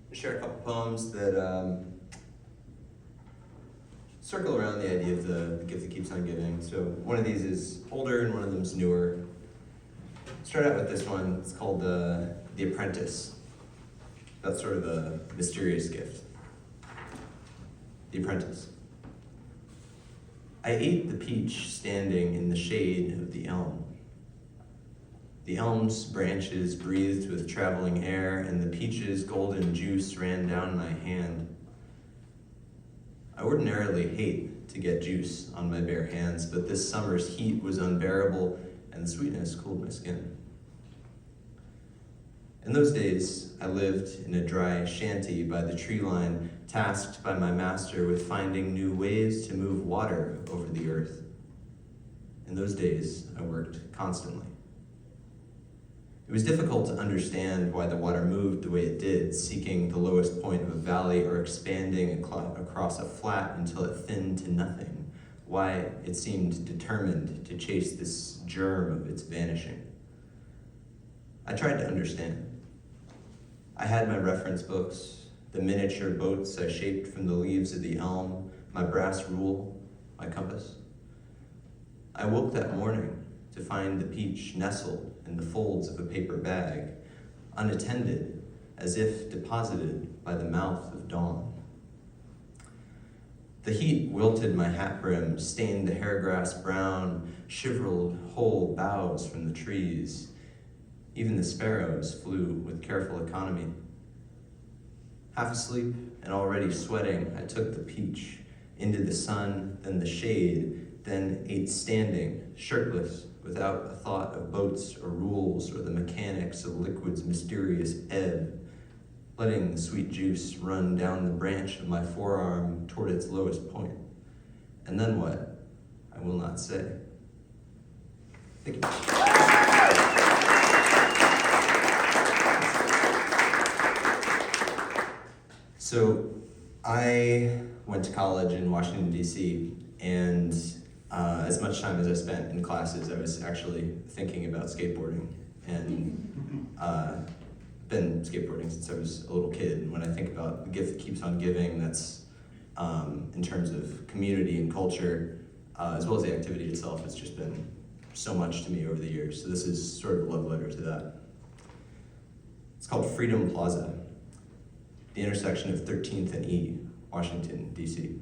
I'll share a couple poems that circle around the idea of the gift that keeps on giving. So one of these is older and one of them's newer. Start out with this one. It's called The Apprentice. That's sort of a mysterious gift. The Apprentice. I ate the peach standing in the shade of the elm. The elm's branches breathed with traveling air, and the peach's golden juice ran down my hand. I ordinarily hate to get juice on my bare hands, but this summer's heat was unbearable, and the sweetness cooled my skin. In those days, I lived in a dry shanty by the tree line, tasked by my master with finding new ways to move water over the earth. In those days, I worked constantly. It was difficult to understand why the water moved the way it did, seeking the lowest point of a valley or expanding across a flat until it thinned to nothing, why it seemed determined to chase this germ of its vanishing. I tried to understand. I had my reference books, the miniature boats I shaped from the leaves of the elm, my brass rule, my compass. I woke that morning to find the peach nestled in the folds of a paper bag, unattended, as if deposited by the mouth of dawn. The heat wilted my hat brim, stained the hairgrass brown, shivered whole boughs from the trees. Even the sparrows flew with careful economy. Half asleep and already sweating, I took the peach into the sun, then the shade, then ate standing, shirtless, without a thought of boats or rules or the mechanics of liquid's mysterious ebb, letting the sweet juice run down the branch of my forearm toward its lowest point. And then what? I will not say. Thank you. So I went to college in Washington, D.C., and as much time as I spent in classes, I was actually thinking about skateboarding, and been skateboarding since I was a little kid. And when I think about the gift that keeps on giving, that's in terms of community and culture, as well as the activity itself, it's just been so much to me over the years. So this is sort of a love letter to that. It's called Freedom Plaza, the intersection of 13th and E, Washington, D.C.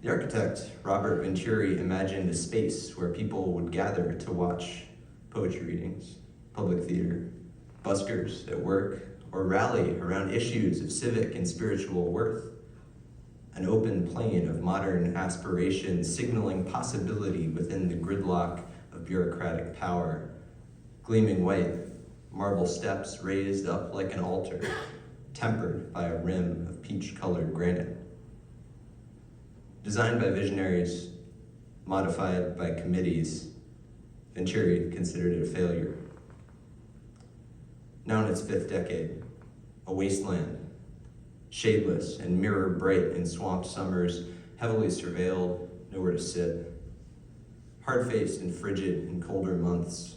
The architect, Robert Venturi, imagined a space where people would gather to watch poetry readings, public theater, buskers at work, or rally around issues of civic and spiritual worth. An open plain of modern aspiration signaling possibility within the gridlock of bureaucratic power. Gleaming white, marble steps raised up like an altar, tempered by a rim of peach-colored granite. Designed by visionaries, modified by committees, Venturi considered it a failure. Now in its 5th decade, a wasteland, shadeless and mirror bright in swamped summers, heavily surveilled, nowhere to sit. Hard-faced and frigid in colder months,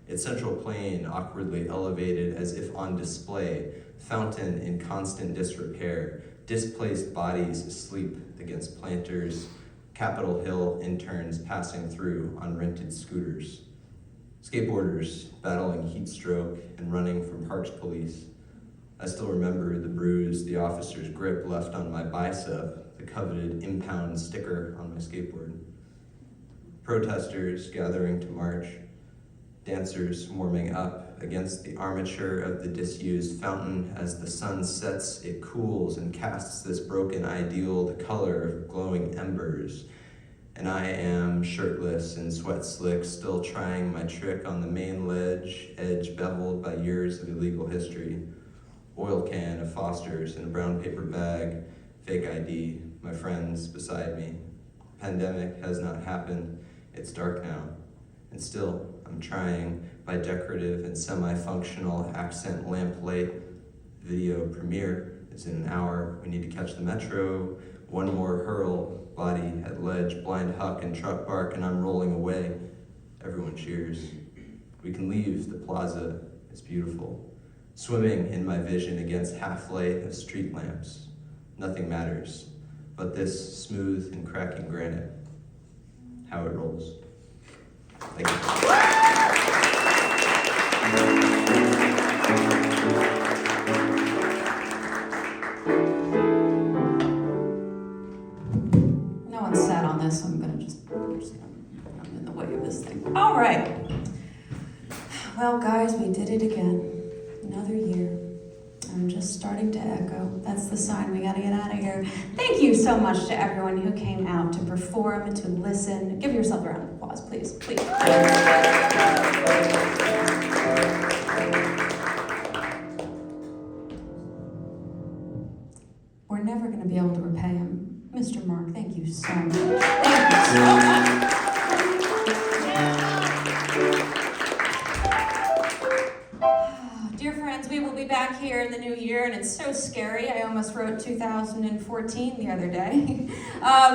its central plain awkwardly elevated as if on display, fountain in constant disrepair, displaced bodies asleep against planters, Capitol Hill interns passing through on rented scooters, skateboarders battling heat stroke and running from parked police. I still remember the bruise the officer's grip left on my bicep, the coveted impound sticker on my skateboard. Protesters gathering to march, dancers warming up against the armature of the disused fountain. As the sun sets, it cools and casts this broken ideal the color of glowing embers. And I am shirtless and sweat slick, still trying my trick on the main ledge, edge beveled by years of illegal history. Oil can of Foster's in a brown paper bag, fake ID, my friends beside me. pandemic has not happened. It's dark now. And still, I'm trying by decorative and semi-functional accent lamplight. Video premiere is in an hour. We need to catch the metro. One more hurl, body at ledge, blind huck and truck bark, and I'm rolling away. Everyone cheers. We can leave the plaza. It's beautiful. Swimming in my vision against half-light of street lamps. Nothing matters but this smooth and cracking granite. How it rolls. Thank you. No one sat on this, so I'm in the way of this thing. All right. Well, guys, we did it again. Another year. I'm just starting to echo. That's the sign. We got to get out of here. Thank you so much to everyone who came out to perform and to listen. Give yourself a round of applause, please. Please. We're never going to be able to repay him. Mr. Marc, thank you so much. Thank you so much. Dear friends, we will be back here in the new year, and it's so scary. I almost wrote 2014 the other day.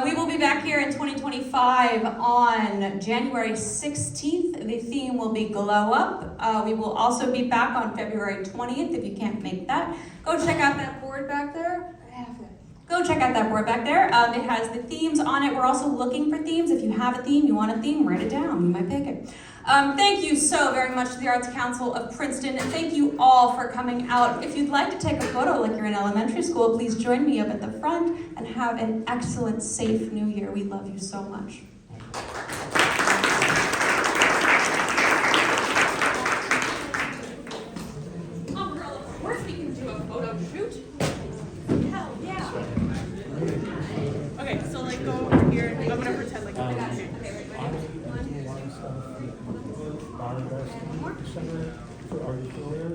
We will be back here in 2025 on January 16th. The theme will be Glow Up. We will also be back on February 20th. If you can't make that, go check out that board back there. Go check out that board back there. It has the themes on it. We're also looking for themes. If you have a theme, you want a theme, write it down. You might pick it. Thank you so very much to the Arts Council of Princeton. Thank you all for coming out. If you'd like to take a photo like you're in elementary school, please join me up at the front and have an excellent, safe new year. We love you so much. Umbrella, of course we can do a photo shoot. Hell yeah. Okay, so like go over here. I'm gonna pretend like I'm okay. December for our career.